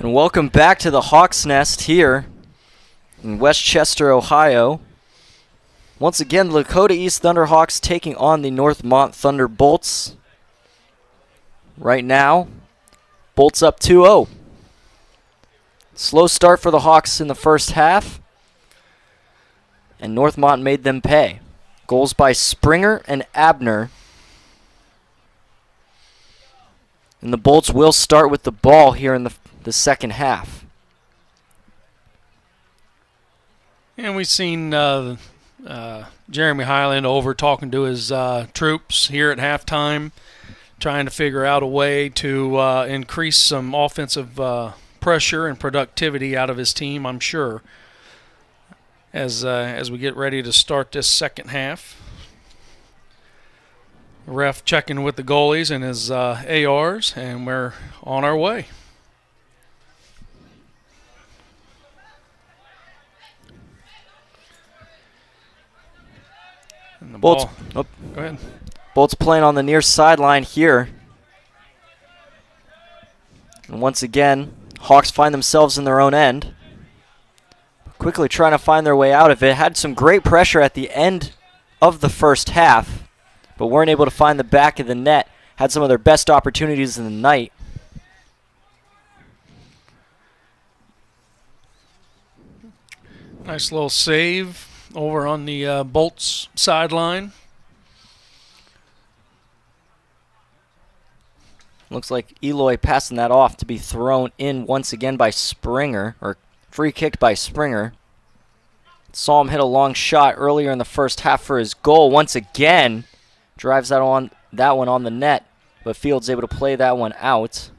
And welcome back to the Hawks Nest here in Westchester, Ohio. Once again, the Lakota East Thunderhawks taking on the Northmont Thunderbolts. Right now, Bolts up 2-0. Slow start for the Hawks in the first half, and Northmont made them pay. Goals by Springer and Abner. And the Bolts will start with the ball here in the second half. And we've seen Jeremy Highland over talking to his troops here at halftime, trying to figure out a way to increase some offensive pressure and productivity out of his team, I'm sure, as we get ready to start this second half. Ref checking with the goalies and his ARs, and we're on our way. And the Bolts, ball. Go ahead. Bolts playing on the near sideline here. And once again, Hawks find themselves in their own end. Quickly trying to find their way out of it. Had some great pressure at the end of the first half, but weren't able to find the back of the net. Had some of their best opportunities in the night. Nice little save over on the Bolts sideline. Looks like Eloy passing that off to be thrown in once again by Springer, or free kicked by Springer. Saw him hit a long shot earlier in the first half for his goal. Once again, drives that one on the net, but Fields able to play that one out.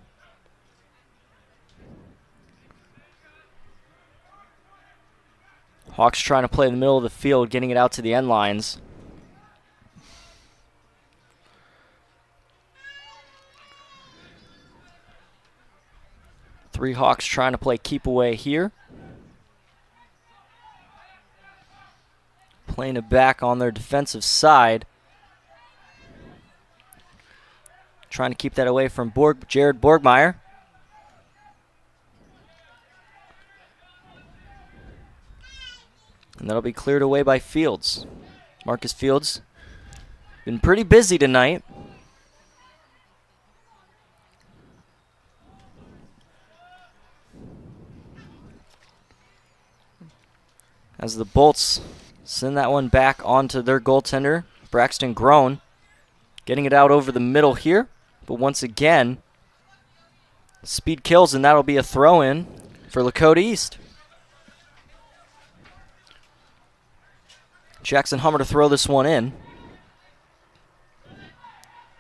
Hawks trying to play in the middle of the field, getting it out to the end lines. Three Hawks trying to play keep away here. Playing it back on their defensive side. Trying to keep that away from Jared Borgmeyer. And that'll be cleared away by Fields. Marcus Fields been pretty busy tonight. As the Bolts send that one back onto their goaltender, Braxton Groen. Getting it out over the middle here. But once again, speed kills, and that'll be a throw-in for Lakota East. Jackson Hummer to throw this one in.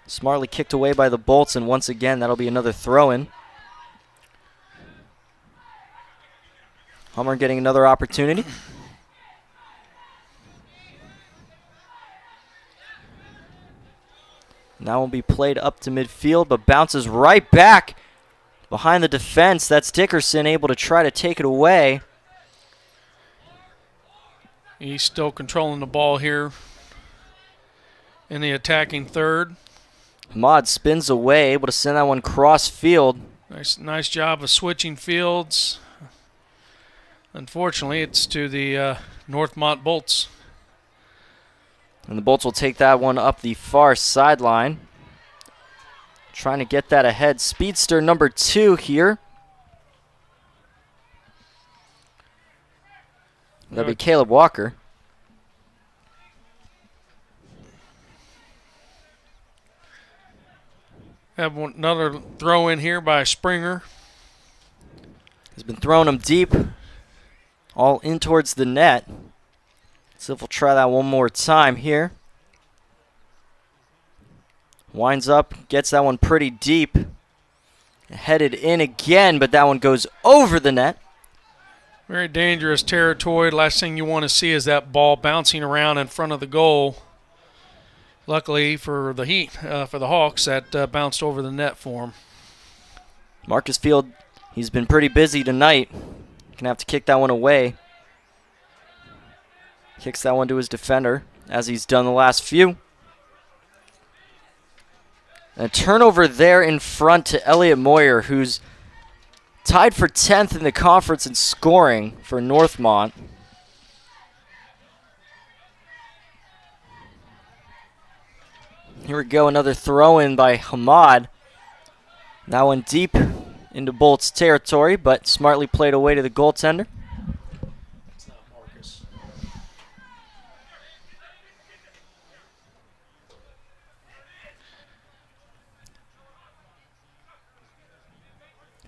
Smartly kicked away by the Bolts, and once again, that'll be another throw-in. Hummer getting another opportunity. Now will be played up to midfield, but bounces right back behind the defense. That's Dickerson able to try to take it away. He's still controlling the ball here in the attacking third. Ahmad spins away, able to send that one cross field. Nice job of switching fields. Unfortunately, it's to the Northmont Bolts. And the Bolts will take that one up the far sideline. Trying to get that ahead. Speedster number 2 here. That'll be Caleb Walker. Have another throw in here by Springer. He's been throwing them deep, all in towards the net. So if we'll try that one more time here. Winds up, gets that one pretty deep. Headed in again, but that one goes over the net. Very dangerous territory. Last thing you want to see is that ball bouncing around in front of the goal. Luckily for the Heat, for the Hawks, that bounced over the net for him. Marcus Field, he's been pretty busy tonight. Gonna have to kick that one away. Kicks that one to his defender, as he's done the last few. And a turnover there in front to Elliot Moyer, who's Tied for 10th in the conference in scoring for Northmont. Here we go, another throw-in by Hamad. That one deep into Bolt's territory, but smartly played away to the goaltender. That's not Marcus.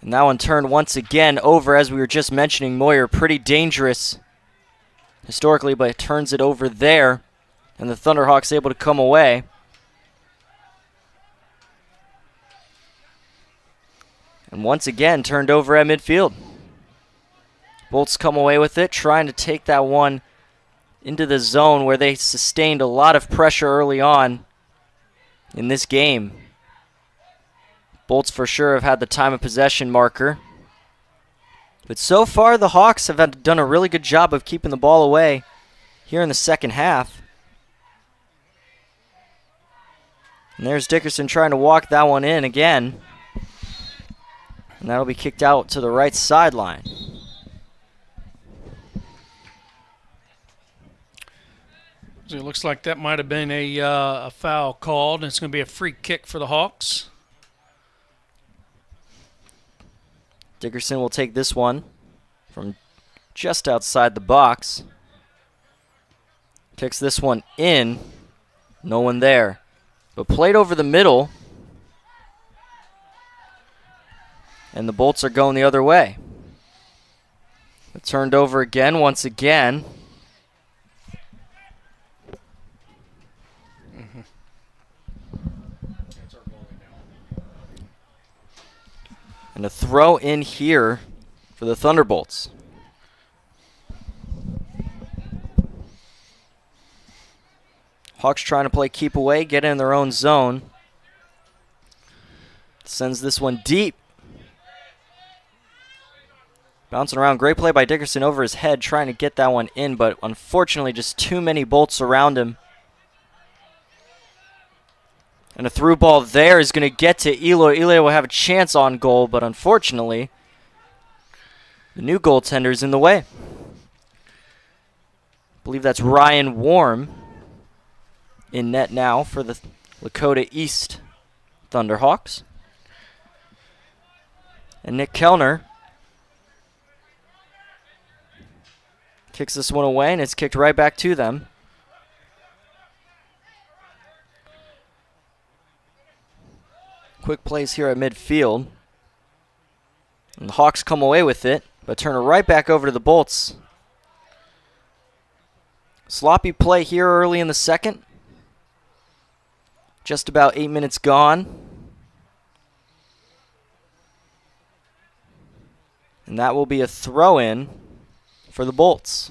And that one turned once again over, as we were just mentioning. Moyer, pretty dangerous historically, but it turns it over there. And the Thunderhawks able to come away. And once again, turned over at midfield. Bolts come away with it, trying to take that one into the zone where they sustained a lot of pressure early on in this game. Bolts for sure have had the time of possession marker. But so far, the Hawks have done a really good job of keeping the ball away here in the second half. And there's Dickerson trying to walk that one in again. And that'll be kicked out to the right sideline. So it looks like that might have been a foul called, and it's going to be a free kick for the Hawks. Dickerson will take this one from just outside the box. Kicks this one in. No one there. But played over the middle. And the Bolts are going the other way. It turned over again, once again. And a throw in here for the Thunderbolts. Hawks trying to play keep away, get in their own zone. Sends this one deep. Bouncing around, great play by Dickerson over his head, trying to get that one in, but unfortunately just too many Bolts around him. And a through ball there is going to get to Eloy. Eloy will have a chance on goal, but unfortunately, the new goaltender is in the way. I believe that's Ryan Warm in net now for the Lakota East Thunderhawks. And Nick Kellner kicks this one away, and it's kicked right back to them. Quick plays here at midfield. And the Hawks come away with it, but turn it right back over to the Bolts. Sloppy play here early in the second. Just about 8 minutes gone. And that will be a throw-in for the Bolts.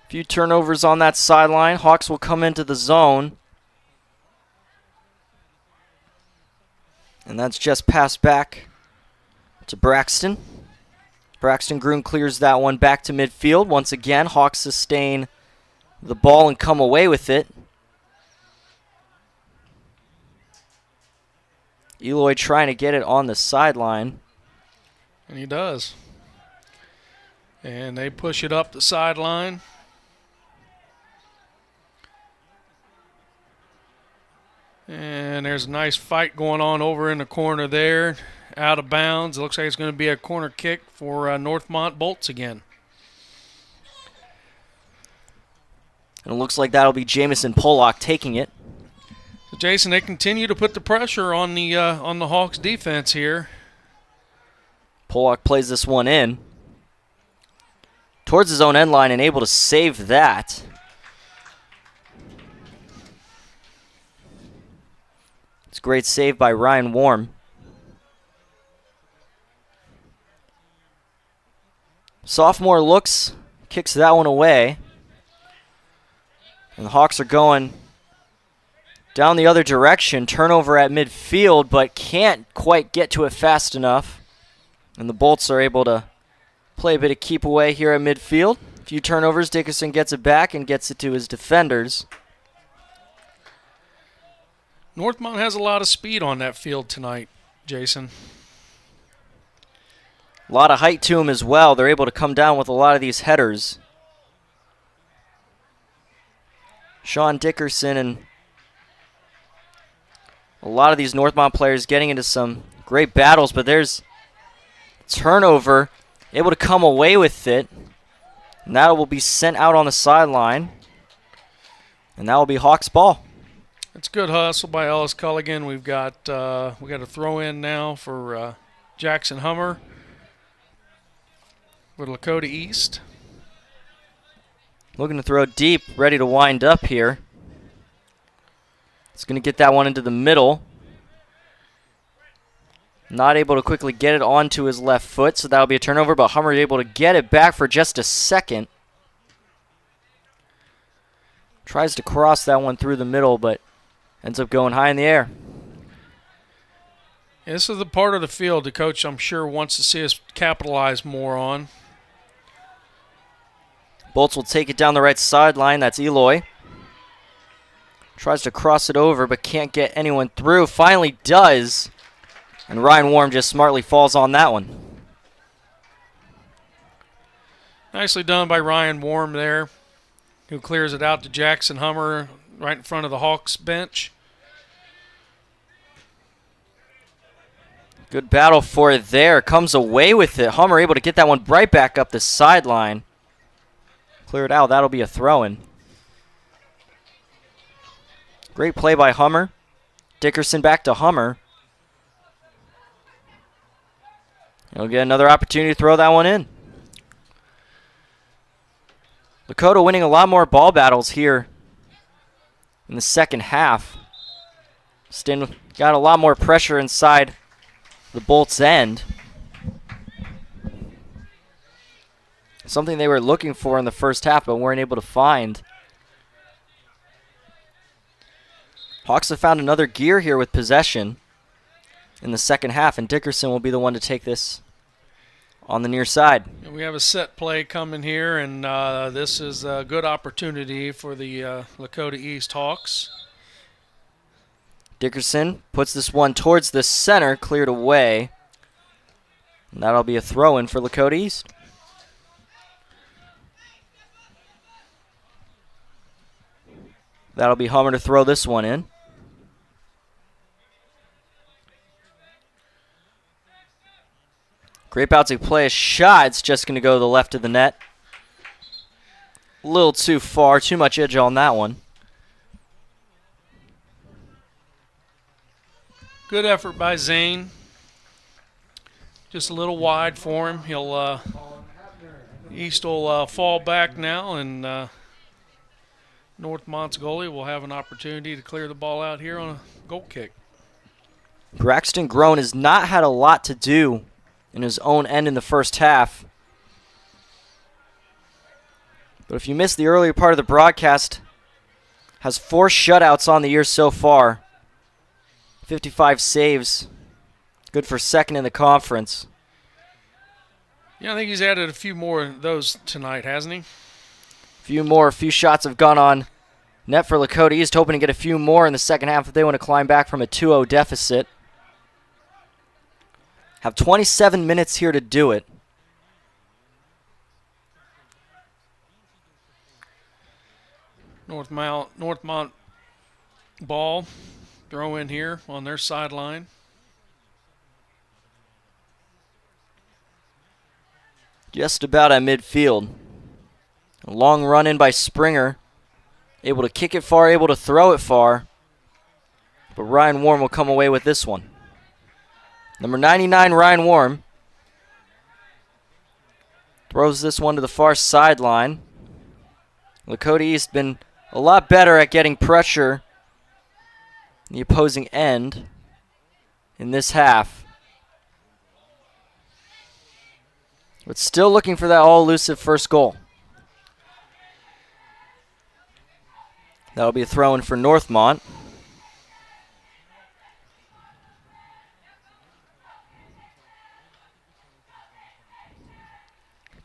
Few turnovers on that sideline. Hawks will come into the zone. And that's just passed back to Braxton. Braxton Groom clears that one back to midfield. Once again, Hawks sustain the ball and come away with it. Eloy trying to get it on the sideline. And he does. And they push it up the sideline. And there's a nice fight going on over in the corner there. Out of bounds. It looks like it's going to be a corner kick for Northmont Bolts again. And it looks like that'll be Jamison Pollock taking it. So Jason, they continue to put the pressure on the Hawks defense here. Pollock plays this one in towards his own end line and able to save that. It's a great save by Ryan Warm. Sophomore looks, kicks that one away. And the Hawks are going down the other direction. Turnover at midfield, but can't quite get to it fast enough. And the Bolts are able to play a bit of keep away here at midfield. A few turnovers. Dickerson gets it back and gets it to his defenders. Northmont has a lot of speed on that field tonight, Jason. A lot of height to him as well. They're able to come down with a lot of these headers. Sean Dickerson and a lot of these Northmont players getting into some great battles, but there's turnover, able to come away with it. And that will be sent out on the sideline. And that will be Hawks ball. It's good hustle by Ellis Culligan. We got a throw in now for Jackson Hummer with Lakota East. Looking to throw deep, ready to wind up here. It's going to get that one into the middle. Not able to quickly get it onto his left foot, so that'll be a turnover, but Hummer able to get it back for just a second. Tries to cross that one through the middle, but ends up going high in the air. Yeah, this is the part of the field the coach, I'm sure, wants to see us capitalize more on. Bolts will take it down the right sideline. That's Eloy. Tries to cross it over, but can't get anyone through. Finally does. And Ryan Warm just smartly falls on that one. Nicely done by Ryan Warm there, who clears it out to Jackson Hummer right in front of the Hawks bench. Good battle for it there. Comes away with it. Hummer able to get that one right back up the sideline. Clear it out. That'll be a throw-in. Great play by Hummer. Dickerson back to Hummer. He'll get another opportunity to throw that one in. Lakota winning a lot more ball battles here in the second half. Stin got a lot more pressure inside the Bolts' end. Something they were looking for in the first half but weren't able to find. Hawks have found another gear here with possession in the second half, and Dickerson will be the one to take this on the near side. We have a set play coming here, and this is a good opportunity for the Lakota East Hawks. Dickerson puts this one towards the center, cleared away. And that'll be a throw-in for Lakota East. That'll be Hummer to throw this one in. Great bout to play a shot. It's just going to go to the left of the net. A little too far. Too much edge on that one. Good effort by Zane. Just a little wide for him. He'll East will fall back now, and Northmont's goalie will have an opportunity to clear the ball out here on a goal kick. Braxton Groen has not had a lot to do in his own end in the first half. But if you missed the earlier part of the broadcast, has 4 shutouts on the year so far. 55 saves. Good for second in the conference. Yeah, I think he's added a few more of those tonight, hasn't he? A few shots have gone on net for Lakota East, hoping to get a few more in the second half if they want to climb back from a 2-0 deficit. Have 27 minutes here to do it. Northmont ball throw in here on their sideline. Just about at midfield. A long run in by Springer. Able to kick it far, able to throw it far. But Ryan Warm will come away with this one. Number 99, Ryan Warm. Throws this one to the far sideline. Lakota East been a lot better at getting pressure in the opposing end in this half. But still looking for that all-elusive first goal. That'll be a throw-in for Northmont.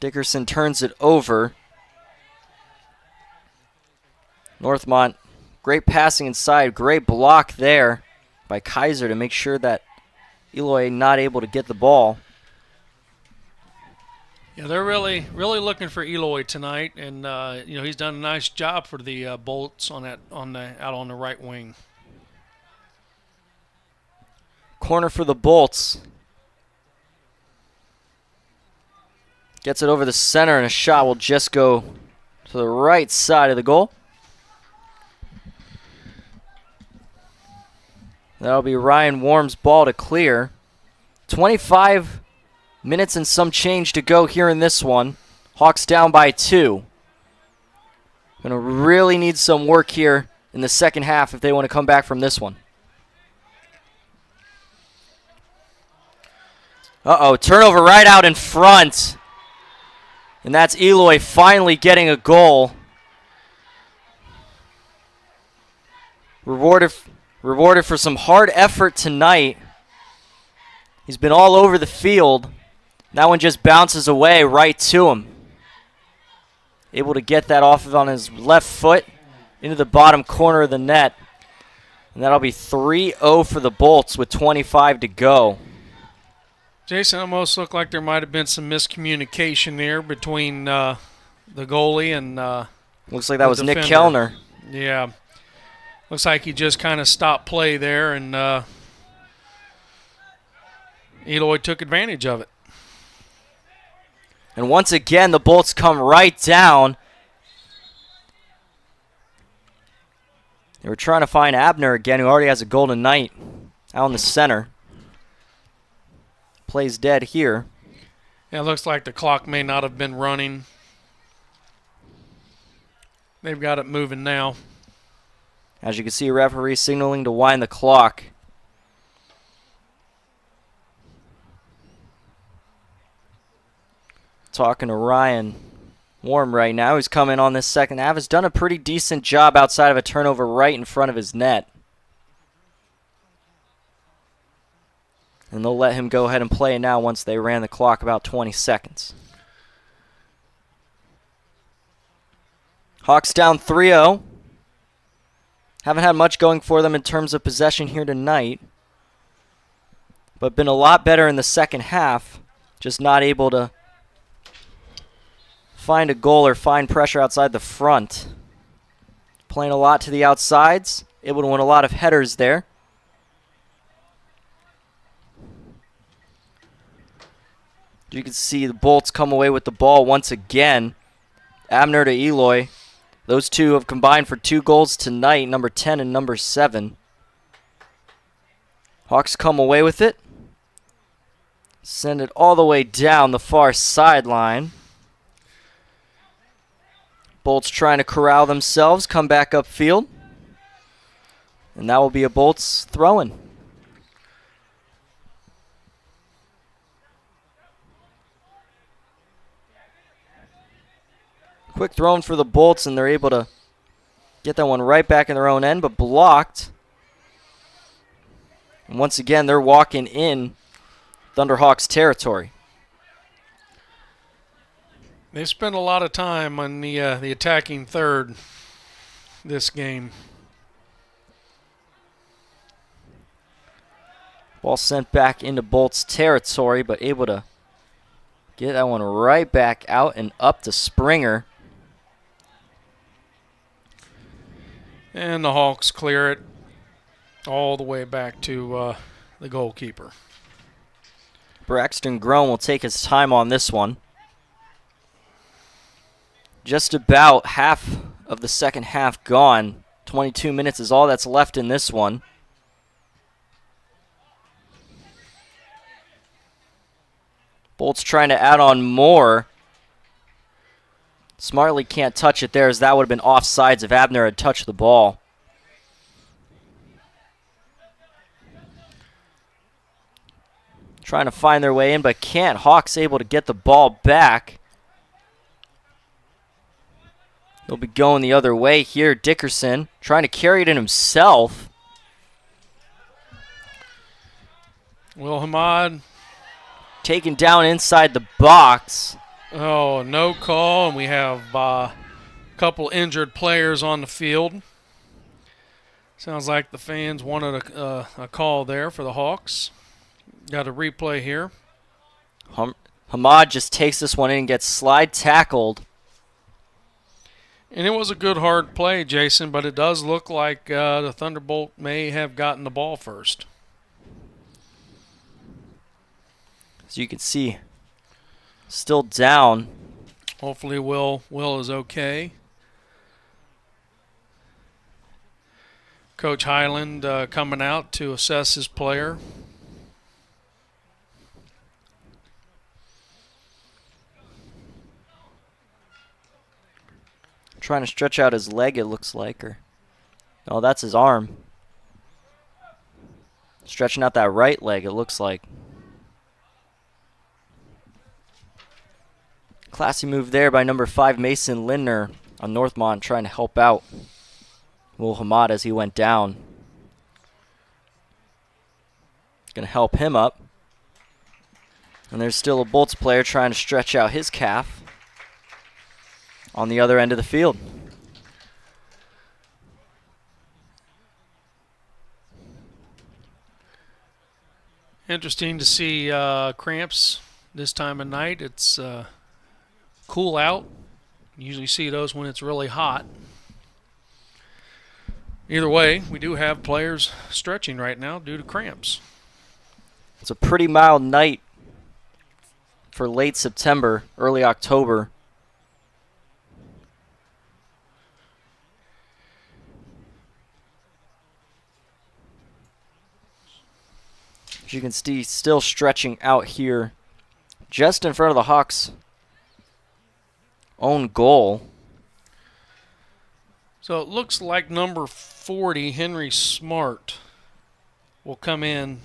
Dickerson turns it over. Northmont, great passing inside, great block there by Kaiser to make sure that Eloy not able to get the ball. Yeah, they're really looking for Eloy tonight, and he's done a nice job for the Bolts out on the right wing. Corner for the Bolts. Gets it over the center, and a shot will just go to the right side of the goal. That'll be Ryan Warm's ball to clear. 25 minutes and some change to go here in this one. Hawks down by 2. Going to really need some work here in the second half if they want to come back from this one. Uh-oh, turnover right out in front. And that's Eloy finally getting a goal. Rewarded for some hard effort tonight. He's been all over the field. That one just bounces away right to him. Able to get that off on his left foot into the bottom corner of the net. And that'll be 3-0 for the Bolts with 25 to go. Jason, almost looked like there might have been some miscommunication there between the goalie and looks like that was defender. Nick Kellner. Yeah. Looks like he just kind of stopped play there, and Eloy took advantage of it. And once again, the Bolts come right down. They were trying to find Abner again, who already has a goal tonight, out in the center. Plays dead here. Yeah, it looks like the clock may not have been running. They've got it moving now. As you can see, referee signaling to wind the clock. Talking to Ryan Warm right now, who's coming on this second half. Has done a pretty decent job outside of a turnover right in front of his net. And they'll let him go ahead and play now once they ran the clock about 20 seconds. Hawks down 3-0. Haven't had much going for them in terms of possession here tonight, but been a lot better in the second half. Just not able to find a goal or find pressure outside the front. Playing a lot to the outsides. Able to win a lot of headers there. You can see the Bolts come away with the ball once again. Abner to Eloy. Those two have combined for 2 goals tonight, number 10 and number 7. Hawks come away with it. Send it all the way down the far sideline. Bolts trying to corral themselves, come back upfield. And that will be a Bolts throw-in. Quick throw-in for the Bolts, and they're able to get that one right back in their own end, but blocked. And once again, they're walking in Thunderhawks territory. They spent a lot of time on the attacking third this game. Ball sent back into Bolts territory, but able to get that one right back out and up to Springer. And the Hawks clear it all the way back to the goalkeeper. Braxton Groen will take his time on this one. Just about half of the second half gone. 22 minutes is all that's left in this one. Bolts trying to add on more. Smartly can't touch it there, as that would have been offsides if Abner had touched the ball. Trying to find their way in, but can't. Hawks able to get the ball back. They'll be going the other way here. Dickerson trying to carry it in himself. Will Hamad. Taken down inside the box. Oh, no call, and we have Couple injured players on the field. Sounds like the fans wanted a call there for the Hawks. Got a replay here. Hamad just takes this one in and gets slide tackled. And it was a good hard play, Jason, but it does look like the Thunderbolt may have gotten the ball first. As you can see, still down. Hopefully Will is okay. Coach Highland coming out to assess his player. Trying to stretch out his leg, it looks like. Oh, that's his arm. Stretching out that right leg, it looks like. Classy move there by number 5, Mason Lindner on Northmont, trying to help out Will Hamad as he went down. Going to help him up. And there's still a Bolts player trying to stretch out his calf on the other end of the field. Interesting to see cramps this time of night. It's cool out. You usually see those when it's really hot. Either way, we do have players stretching right now due to cramps. It's a pretty mild night for late September, early October. As you can see, still stretching out here just in front of the Hawks' own goal. So it looks like number 40, Henry Smart, will come in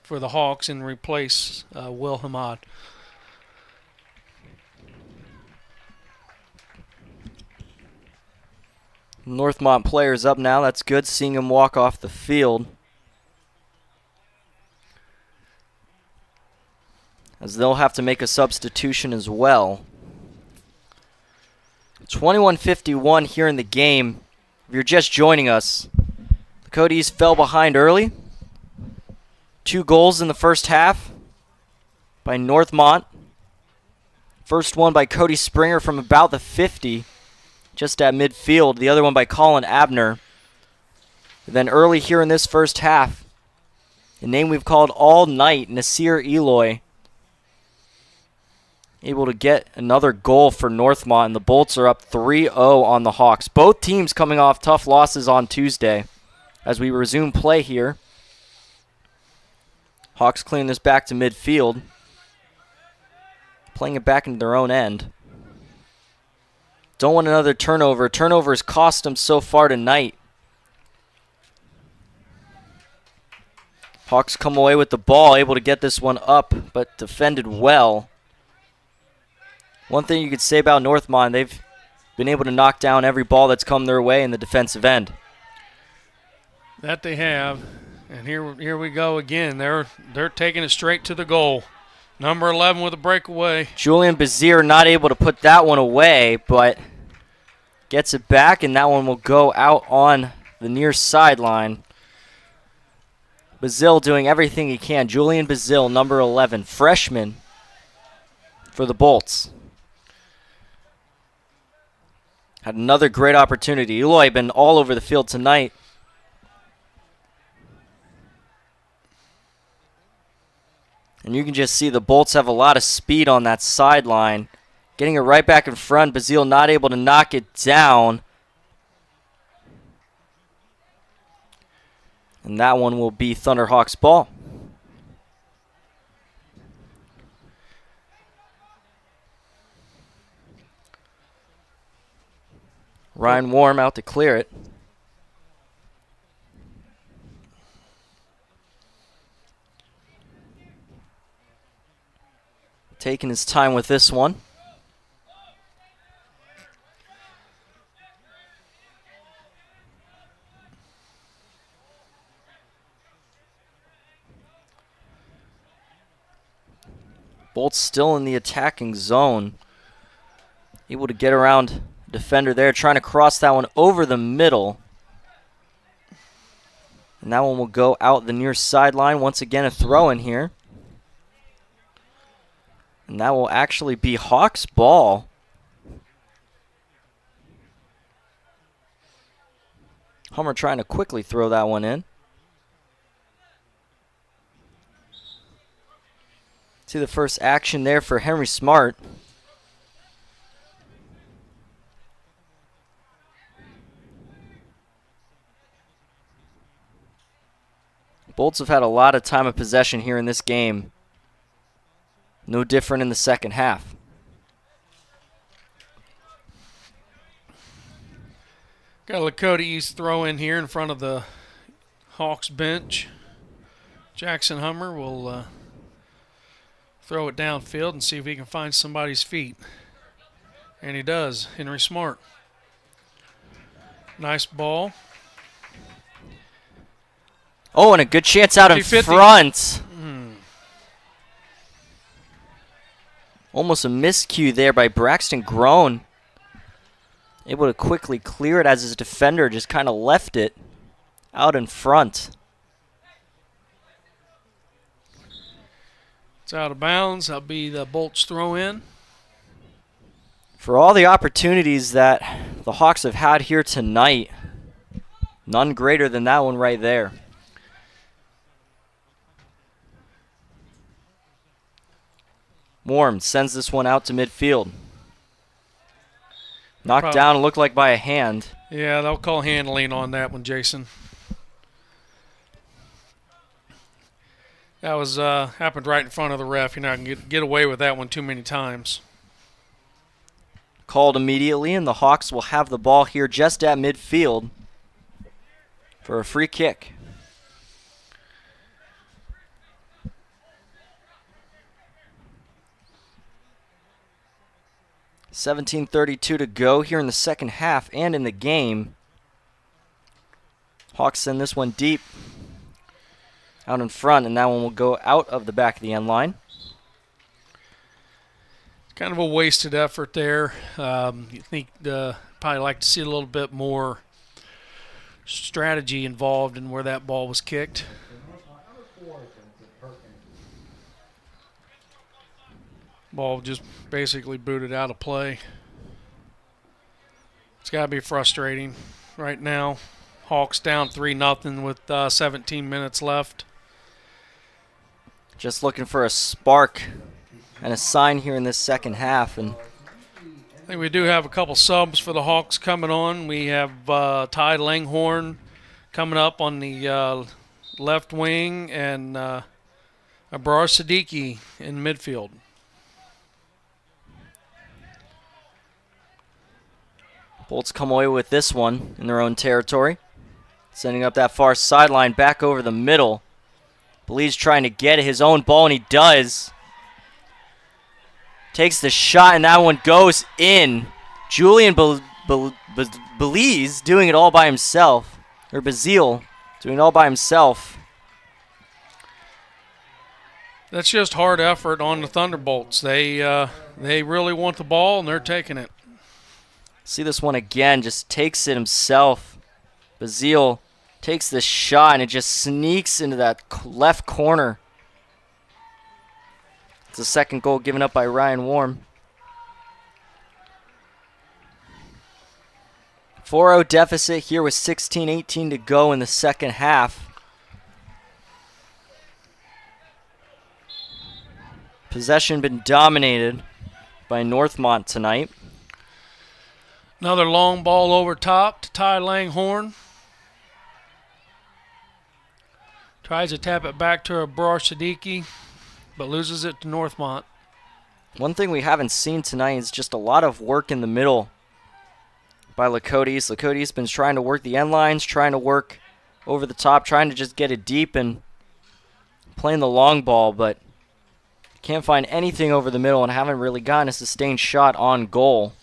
for the Hawks and replace Will Hamad. Northmont players up now. That's good, seeing him walk off the field. As they'll have to make a substitution as well. 21:51 here in the game. If you're just joining us, the Lakota East fell behind early. 2 goals in the first half by Northmont. First one by Cody Springer from about the 50, just at midfield. The other one by Colin Abner. And then early here in this first half, the name we've called all night, Nasir Eloy, able to get another goal for Northmont, and the Bolts are up 3-0 on the Hawks. Both teams coming off tough losses on Tuesday. As we resume play here, Hawks clearing this back to midfield, playing it back into their own end. Don't want another turnover. Turnovers cost them so far tonight. Hawks come away with the ball, able to get this one up, but defended well. One thing you could say about Northmont, they've been able to knock down every ball that's come their way in the defensive end. That they have. And here we go again. They're taking it straight to the goal. Number 11 with a breakaway. Julian Bazir not able to put that one away, but gets it back, and that one will go out on the near sideline. Bazil doing everything he can. Julian Bazil, number 11, freshman for the Bolts. Had another great opportunity. Eloy been all over the field tonight. And you can just see the Bolts have a lot of speed on that sideline. Getting it right back in front. Bazil not able to knock it down. And that one will be Thunderhawks ball. Ryan Warm out to clear it. Taking his time with this one. Bolts still in the attacking zone. Able to get around defender there, trying to cross that one over the middle. And that one will go out the near sideline. Once again, a throw in here. And that will actually be Hawks' ball. Hummer trying to quickly throw that one in. See the first action there for Henry Smart. Bolts have had a lot of time of possession here in this game. No different in the second half. Got a Lakota East throw in here in front of the Hawks bench. Jackson Hummer will throw it downfield and see if he can find somebody's feet. And he does. Henry Smart. Nice ball. Oh, and a good chance out in 50-50. front. Almost a miscue there by Braxton Groen. Able to quickly clear it as his defender just kind of left it out in front. It's out of bounds. That'll be the Bolts throw in. For all the opportunities that the Hawks have had here tonight, none greater than that one right there. Warm sends this one out to midfield. Knocked down, looked like by a hand. Yeah, they'll call handling on that one, Jason. That was happened right in front of the ref. You're not going to get away with that one too many times. Called immediately, and the Hawks will have the ball here just at midfield for a free kick. .17:32 to go here in the second half and in the game. Hawks send this one deep out in front, and that one will go out of the back of the end line. Kind of a wasted effort there. You think probably like to see a little bit more strategy involved in where that ball was kicked. Ball just basically booted out of play. It's got to be frustrating right now. Hawks down 3-0 with 17 minutes left. Just looking for a spark and a sign here in this second half. And I think we do have a couple subs for the Hawks coming on. We have Ty Langhorn coming up on the left wing and Abrar Siddiqui in midfield. Bolts come away with this one in their own territory. Sending up that far sideline back over the middle. Believe's trying to get his own ball, and he does. Takes the shot, and that one goes in. Julian Belize doing it all by himself. Or Bazile doing it all by himself. That's just hard effort on the Thunderbolts. They really want the ball, and they're taking it. See this one again, just takes it himself. Bazile takes the shot, and it just sneaks into that left corner. It's the second goal given up by Ryan Warm. 4-0 deficit here with 16:18 to go in the second half. Possession been dominated by Northmont tonight. Another long ball over top to Ty Langhorn. Tries to tap it back to Abrar Siddiqui, but loses it to Northmont. One thing we haven't seen tonight is just a lot of work in the middle by Lakota East. Lakota East been trying to work the end lines, trying to work over the top, trying to just get it deep and playing the long ball, but can't find anything over the middle and haven't really gotten a sustained shot on goal.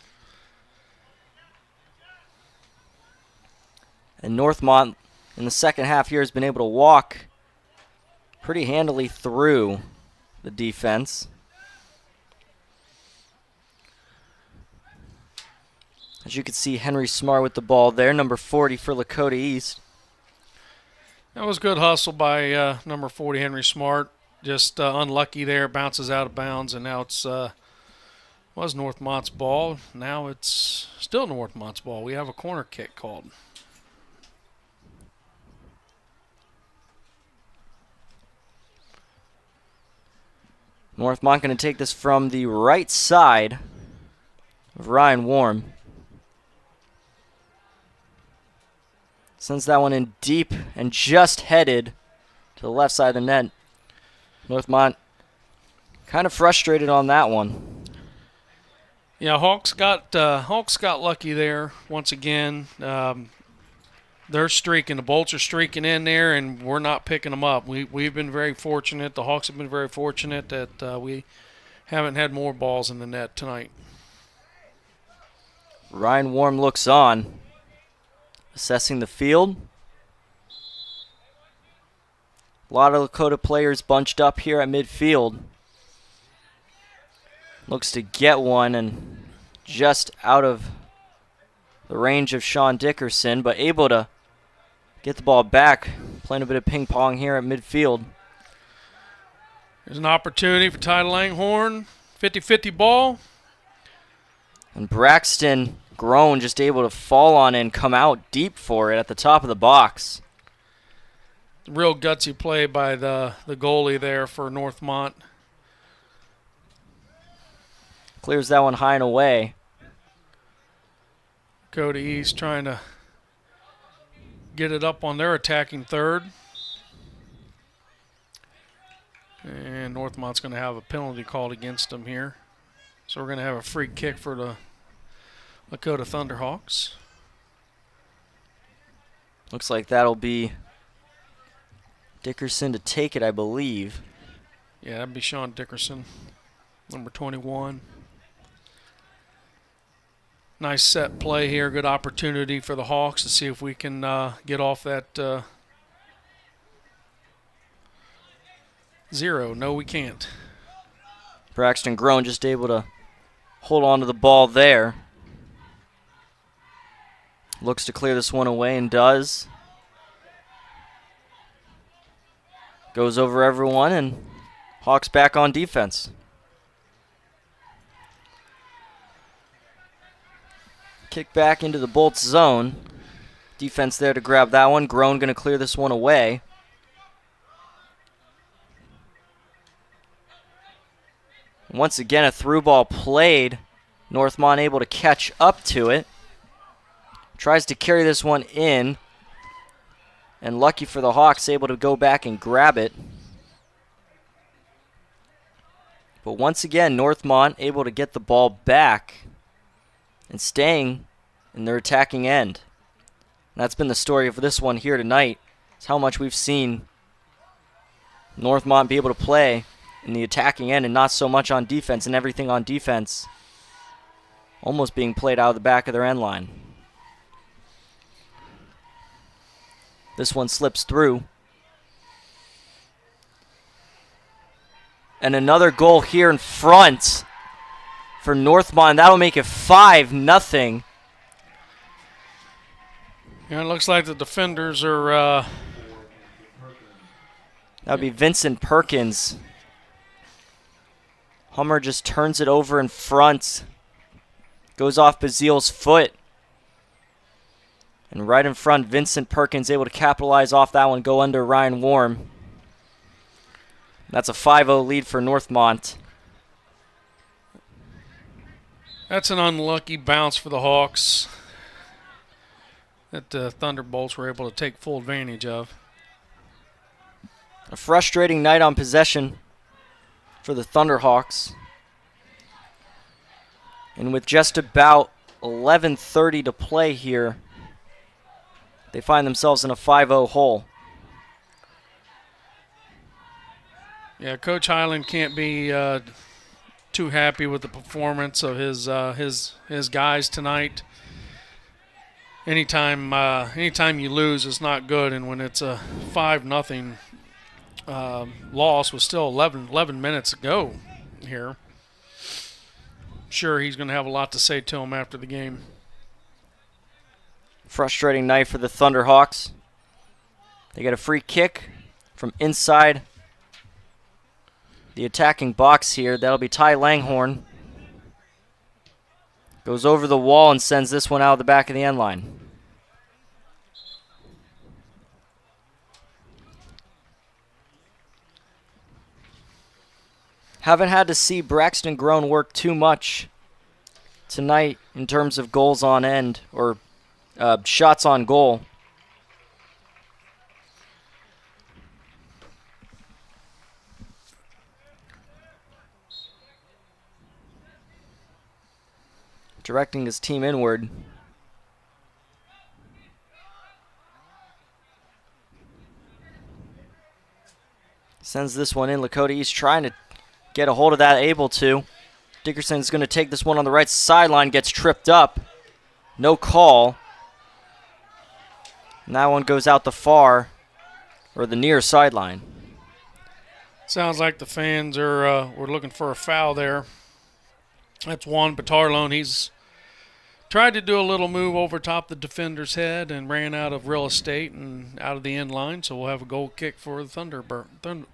And Northmont in the second half here has been able to walk pretty handily through the defense. As you can see, Henry Smart with the ball there, number 40 for Lakota East. That was good hustle by number 40, Henry Smart. Just unlucky there, bounces out of bounds, and now it's was Northmont's ball. Now it's still Northmont's ball. We have a corner kick called. Northmont going to take this from the right side of Ryan Warm. Sends that one in deep and just headed to the left side of the net. Northmont kind of frustrated on that one. Yeah, Hawks got lucky there once again. They're streaking. The Bolts are streaking in there, and we're not picking them up. We've been very fortunate. The Hawks have been very fortunate that we haven't had more balls in the net tonight. Ryan Warm looks on, assessing the field. A lot of Lakota players bunched up here at midfield. Looks to get one and just out of the range of Sean Dickerson, but able to get the ball back. Playing a bit of ping pong here at midfield. There's an opportunity for Ty Langhorne. 50-50 ball. And Braxton Grown just able to fall on it and come out deep for it at the top of the box. Real gutsy play by the goalie there for Northmont. Clears that one high and away. Dakota East trying to get it up on their attacking third. And Northmont's going to have a penalty called against them here. So we're going to have a free kick for the Lakota Thunderhawks. Looks like that'll be Dickerson to take it, I believe. Yeah, that'd be Sean Dickerson, number 21. Nice set play here. Good opportunity for the Hawks to see if we can get off that zero. No, we can't. Braxton Grown just able to hold on to the ball there. Looks to clear this one away and does. Goes over everyone and Hawks back on defense. Kick back into the Bolts zone. Defense there to grab that one. Grown going to clear this one away. Once again, a through ball played. Northmont able to catch up to it. Tries to carry this one in. And lucky for the Hawks, able to go back and grab it. But once again, Northmont able to get the ball back and staying in their attacking end. And that's been the story of this one here tonight. It's how much we've seen Northmont be able to play in the attacking end and not so much on defense, and everything on defense almost being played out of the back of their end line. This one slips through. And another goal here in front for Northmont. That'll make it 5-0. Yeah, it looks like the defenders are... That'll be Vincent Perkins. Hummer just turns it over in front. Goes off Bazile's foot. And right in front, Vincent Perkins able to capitalize off that one, go under Ryan Warm. That's a 5-0 lead for Northmont. That's an unlucky bounce for the Hawks that the Thunderbolts were able to take full advantage of. A frustrating night on possession for the Thunderhawks. And with just about 11:30 to play here, they find themselves in a 5-0 hole. Yeah, Coach Highland can't be too happy with the performance of his guys tonight. Anytime you lose, it's not good, and when it's a 5-0 loss with still 11 minutes to go here, sure he's going to have a lot to say to him after the game. Frustrating night for the Thunderhawks. They get a free kick from inside the attacking box here. That'll be Ty Langhorn. Goes over the wall and sends this one out of the back of the end line. Haven't had to see Braxton Grown work too much tonight in terms of goals on end or shots on goal. Directing his team inward. Sends this one in. Lakota East trying to get a hold of that, able to. Dickerson's going to take this one on the right sideline, gets tripped up. No call. And that one goes out the far, or the near sideline. Sounds like the fans are were looking for a foul there. That's Juan Batarlone. He's tried to do a little move over top the defender's head and ran out of real estate and out of the end line, so we'll have a goal kick for the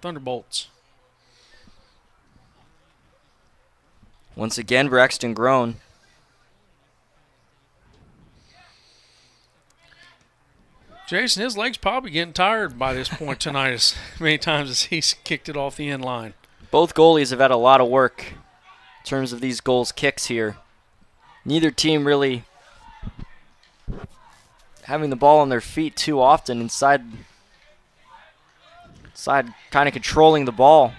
Thunderbolts. Once again, Braxton Grown. Jason, his leg's probably getting tired by this point tonight as many times as he's kicked it off the end line. Both goalies have had a lot of work in terms of these goals kicks here. Neither team really having the ball on their feet too often inside kind of controlling the ball.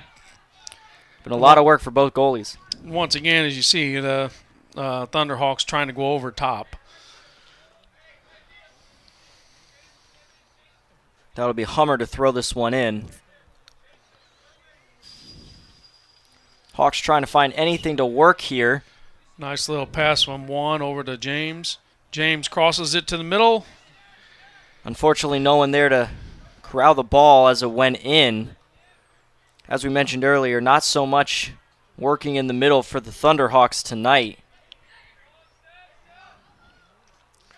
Been a lot of work for both goalies. Once again, as you see, the Thunderhawks trying to go over top. That'll be Hummer to throw this one in. Hawks trying to find anything to work here. Nice little pass from Juan over to James. James crosses it to the middle. Unfortunately, no one there to corral the ball as it went in. As we mentioned earlier, not so much working in the middle for the Thunderhawks tonight.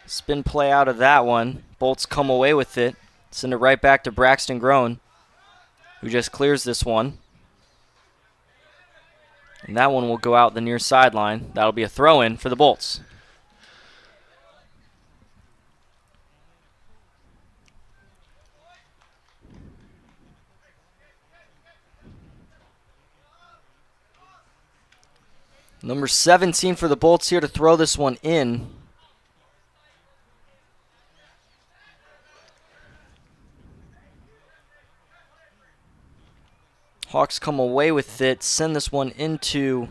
Spin play out of that one. Bolts come away with it. Send it right back to Braxton Grown, who just clears this one. And that one will go out the near sideline. That'll be a throw-in for the Bolts. Number 17 for the Bolts here to throw this one in. Hawks come away with it, send this one into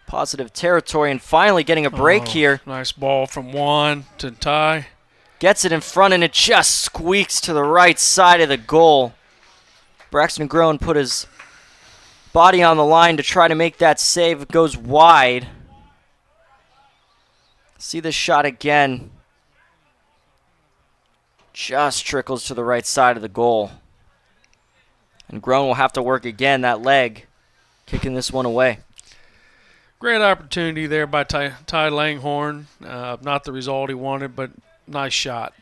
positive territory, and finally getting a break here. Nice ball from Juan to Ty. Gets it in front, and it just squeaks to the right side of the goal. Braxton Grown put his body on the line to try to make that save. It goes wide. See this shot again. Just trickles to the right side of the goal. And Grown will have to work again, that leg, kicking this one away. Great opportunity there by Ty Langhorn. Not the result he wanted, but nice shot.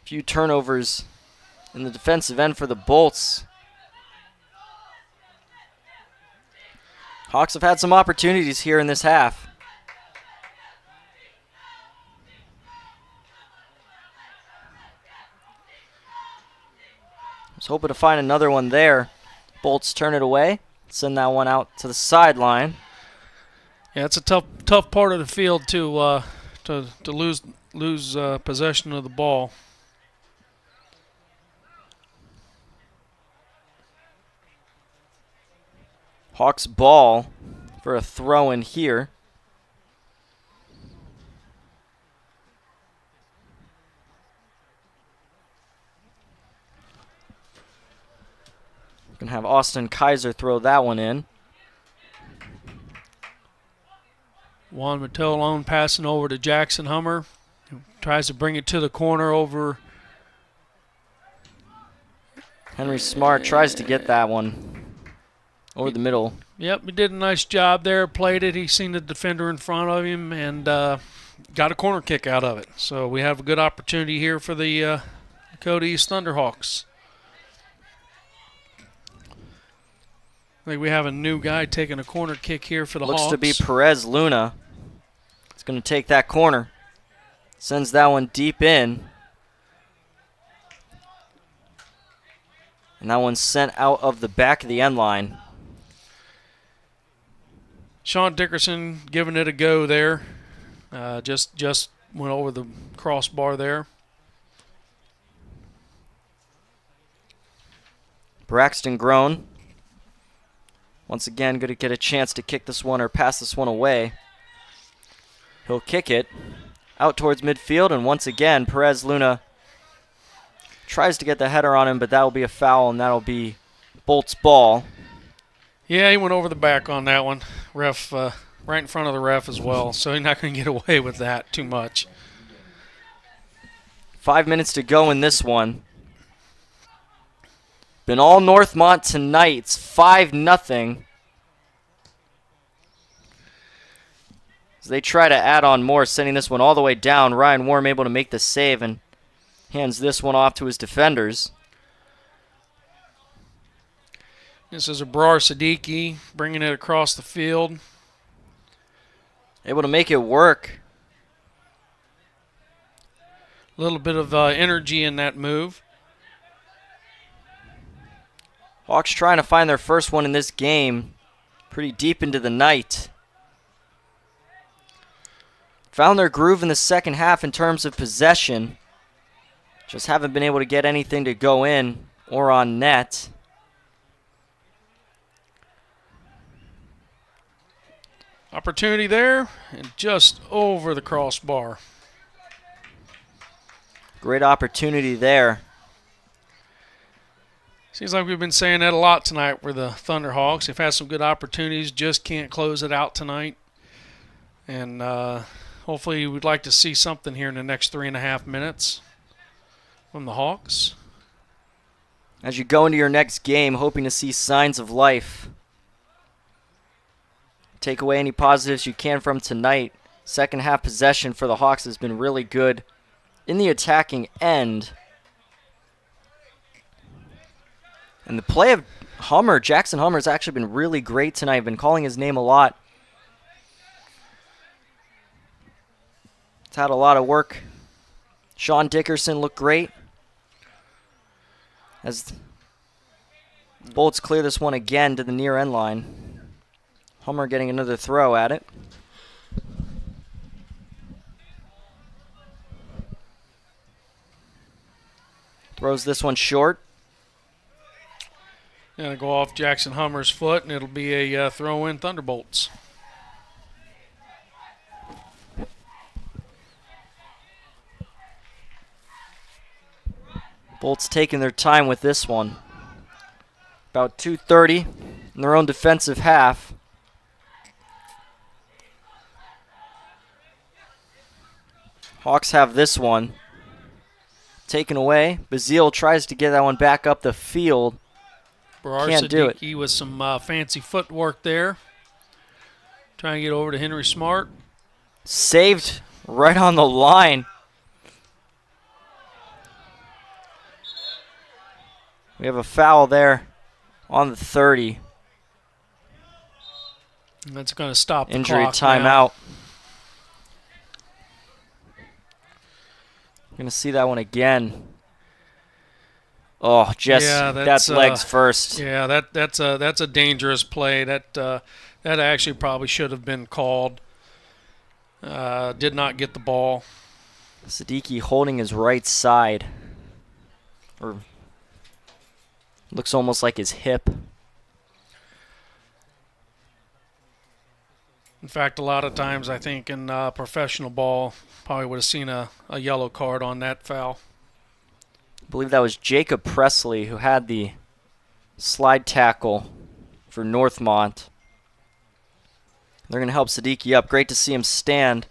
Few turnovers in the defensive end for the Bolts. Hawks have had some opportunities here in this half. Was hoping to find another one there. Bolts turn it away. Send that one out to the sideline. Yeah, it's a tough part of the field to lose possession of the ball. Hawks ball for a throw in here. Gonna have Austin Kaiser throw that one in. Juan Mattelone passing over to Jackson Hummer. Tries to bring it to the corner over. Henry Smart tries to get that one over the middle. Yep, he did a nice job there. Played it. He seen the defender in front of him and got a corner kick out of it. So we have a good opportunity here for the Lakota East Thunderhawks. I think we have a new guy taking a corner kick here for the Looks Hawks. to be Perez Luna. He's going to take that corner. Sends that one deep in. And that one's sent out of the back of the end line. Sean Dickerson giving it a go there. Just went over the crossbar there. Braxton Grown. Once again, going to get a chance to kick this one or pass this one away. He'll kick it out towards midfield, and once again, Perez Luna tries to get the header on him, but that will be a foul, and that'll be Bolt's ball. Yeah, he went over the back on that one. Ref, right in front of the ref as well, so he's not going to get away with that too much. 5 minutes to go in this one. Been all Northmont tonight. It's 5-0. As they try to add on more, sending this one all the way down. Ryan Worm able to make the save and hands this one off to his defenders. This is Abrar Siddiqui bringing it across the field. Able to make it work. A little bit of energy in that move. Hawks trying to find their first one in this game. Pretty deep into the night. Found their groove in the second half in terms of possession. Just haven't been able to get anything to go in or on net. Opportunity there, and just over the crossbar. Great opportunity there. Seems like we've been saying that a lot tonight with the Thunderhawks. They've had some good opportunities, just can't close it out tonight. And hopefully we'd like to see something here in the next 3.5 minutes from the Hawks. As you go into your next game, hoping to see signs of life. Take away any positives you can from tonight. Second half possession for the Hawks has been really good in the attacking end. And the play of Jackson Hummer, has actually been really great tonight. I've been calling his name a lot. It's had a lot of work. Sean Dickerson looked great. As Bolts clear this one again to the near end line. Hummer getting another throw at it. Throws this one short. Going to go off Jackson Hummer's foot, and it'll be a throw-in Thunderbolts. Bolts taking their time with this one. About 2:30 in their own defensive half. Hawks have this one taken away. Bazile tries to get that one back up the field. Can't do it. Siddiqui with some fancy footwork there. Trying to get over to Henry Smart. Saved right on the line. We have a foul there on the 30. And that's going to stop the Injury clock timeout. now. Going to see that one again. Oh, just that's legs first. Yeah, that's a dangerous play. That actually probably should have been called. Did not get the ball. Siddiqui holding his right side. Or looks almost like his hip. In fact, a lot of times I think in professional ball, probably would have seen a yellow card on that foul. I believe that was Jacob Presley who had the slide tackle for Northmont. They're going to help Siddiqui up. Great to see him stand.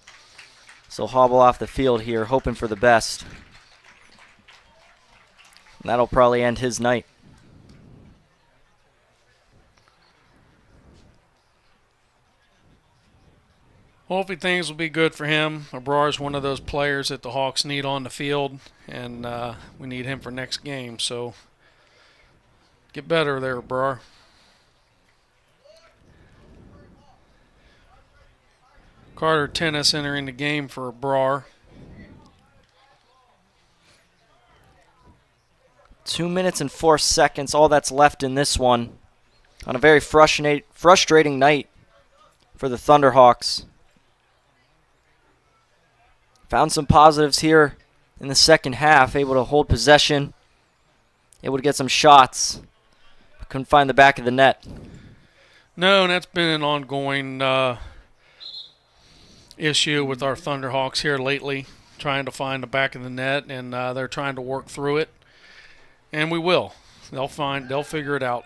So hobble off the field here, hoping for the best. And that'll probably end his night. Hopefully things will be good for him. Abrar is one of those players that the Hawks need on the field, and we need him for next game. So get better there, Abrar. Carter Tennis entering the game for Abrar. 2 minutes and 4 seconds, all that's left in this one. On a very frustrating night for the Thunderhawks. Found some positives here in the second half, able to hold possession, able to get some shots. Couldn't find the back of the net. No, and that's been an ongoing issue with our Thunderhawks here lately, trying to find the back of the net, and they're trying to work through it. And we will. They'll figure it out.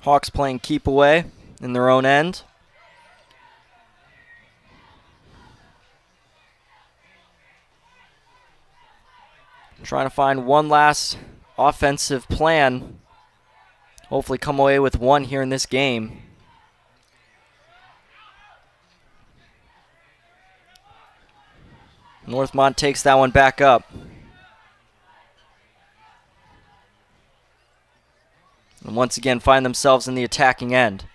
Hawks playing keep away in their own end. Trying to find one last offensive plan. Hopefully come away with one here in this game. Northmont takes that one back up. And once again find themselves in the attacking end.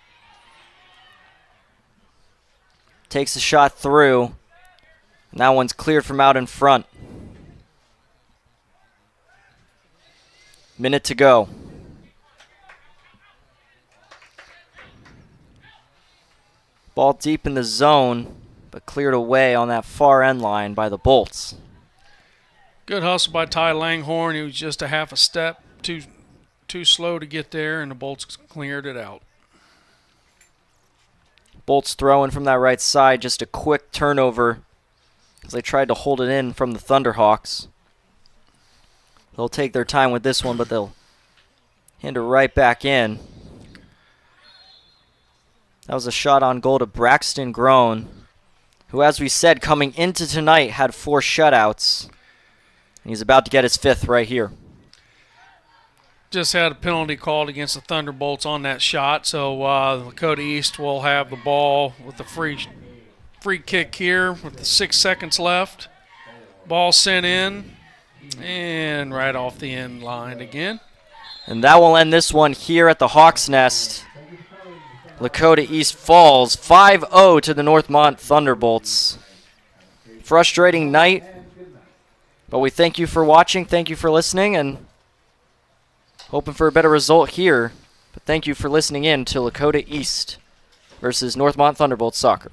Takes a shot through. And that one's cleared from out in front. Minute to go. Ball deep in the zone, but cleared away on that far end line by the Bolts. Good hustle by Ty Langhorne. He was just a half a step too slow to get there, and the Bolts cleared it out. Bolts throwing from that right side, just a quick turnover as they tried to hold it in from the Thunderhawks. They'll take their time with this one, but they'll hand it right back in. That was a shot on goal to Braxton Groen, who, as we said, coming into tonight had 4 shutouts. He's about to get his 5th right here. Just had a penalty called against the Thunderbolts on that shot, so Lakota East will have the ball with the free kick here with the 6 seconds left. Ball sent in, and right off the end line again. And that will end this one here at the Hawks Nest. Lakota East falls 5-0 to the Northmont Thunderbolts. Frustrating night, but we thank you for watching, thank you for listening, and hoping for a better result here. But thank you for listening in to Lakota East versus Northmont Thunderbolts Soccer.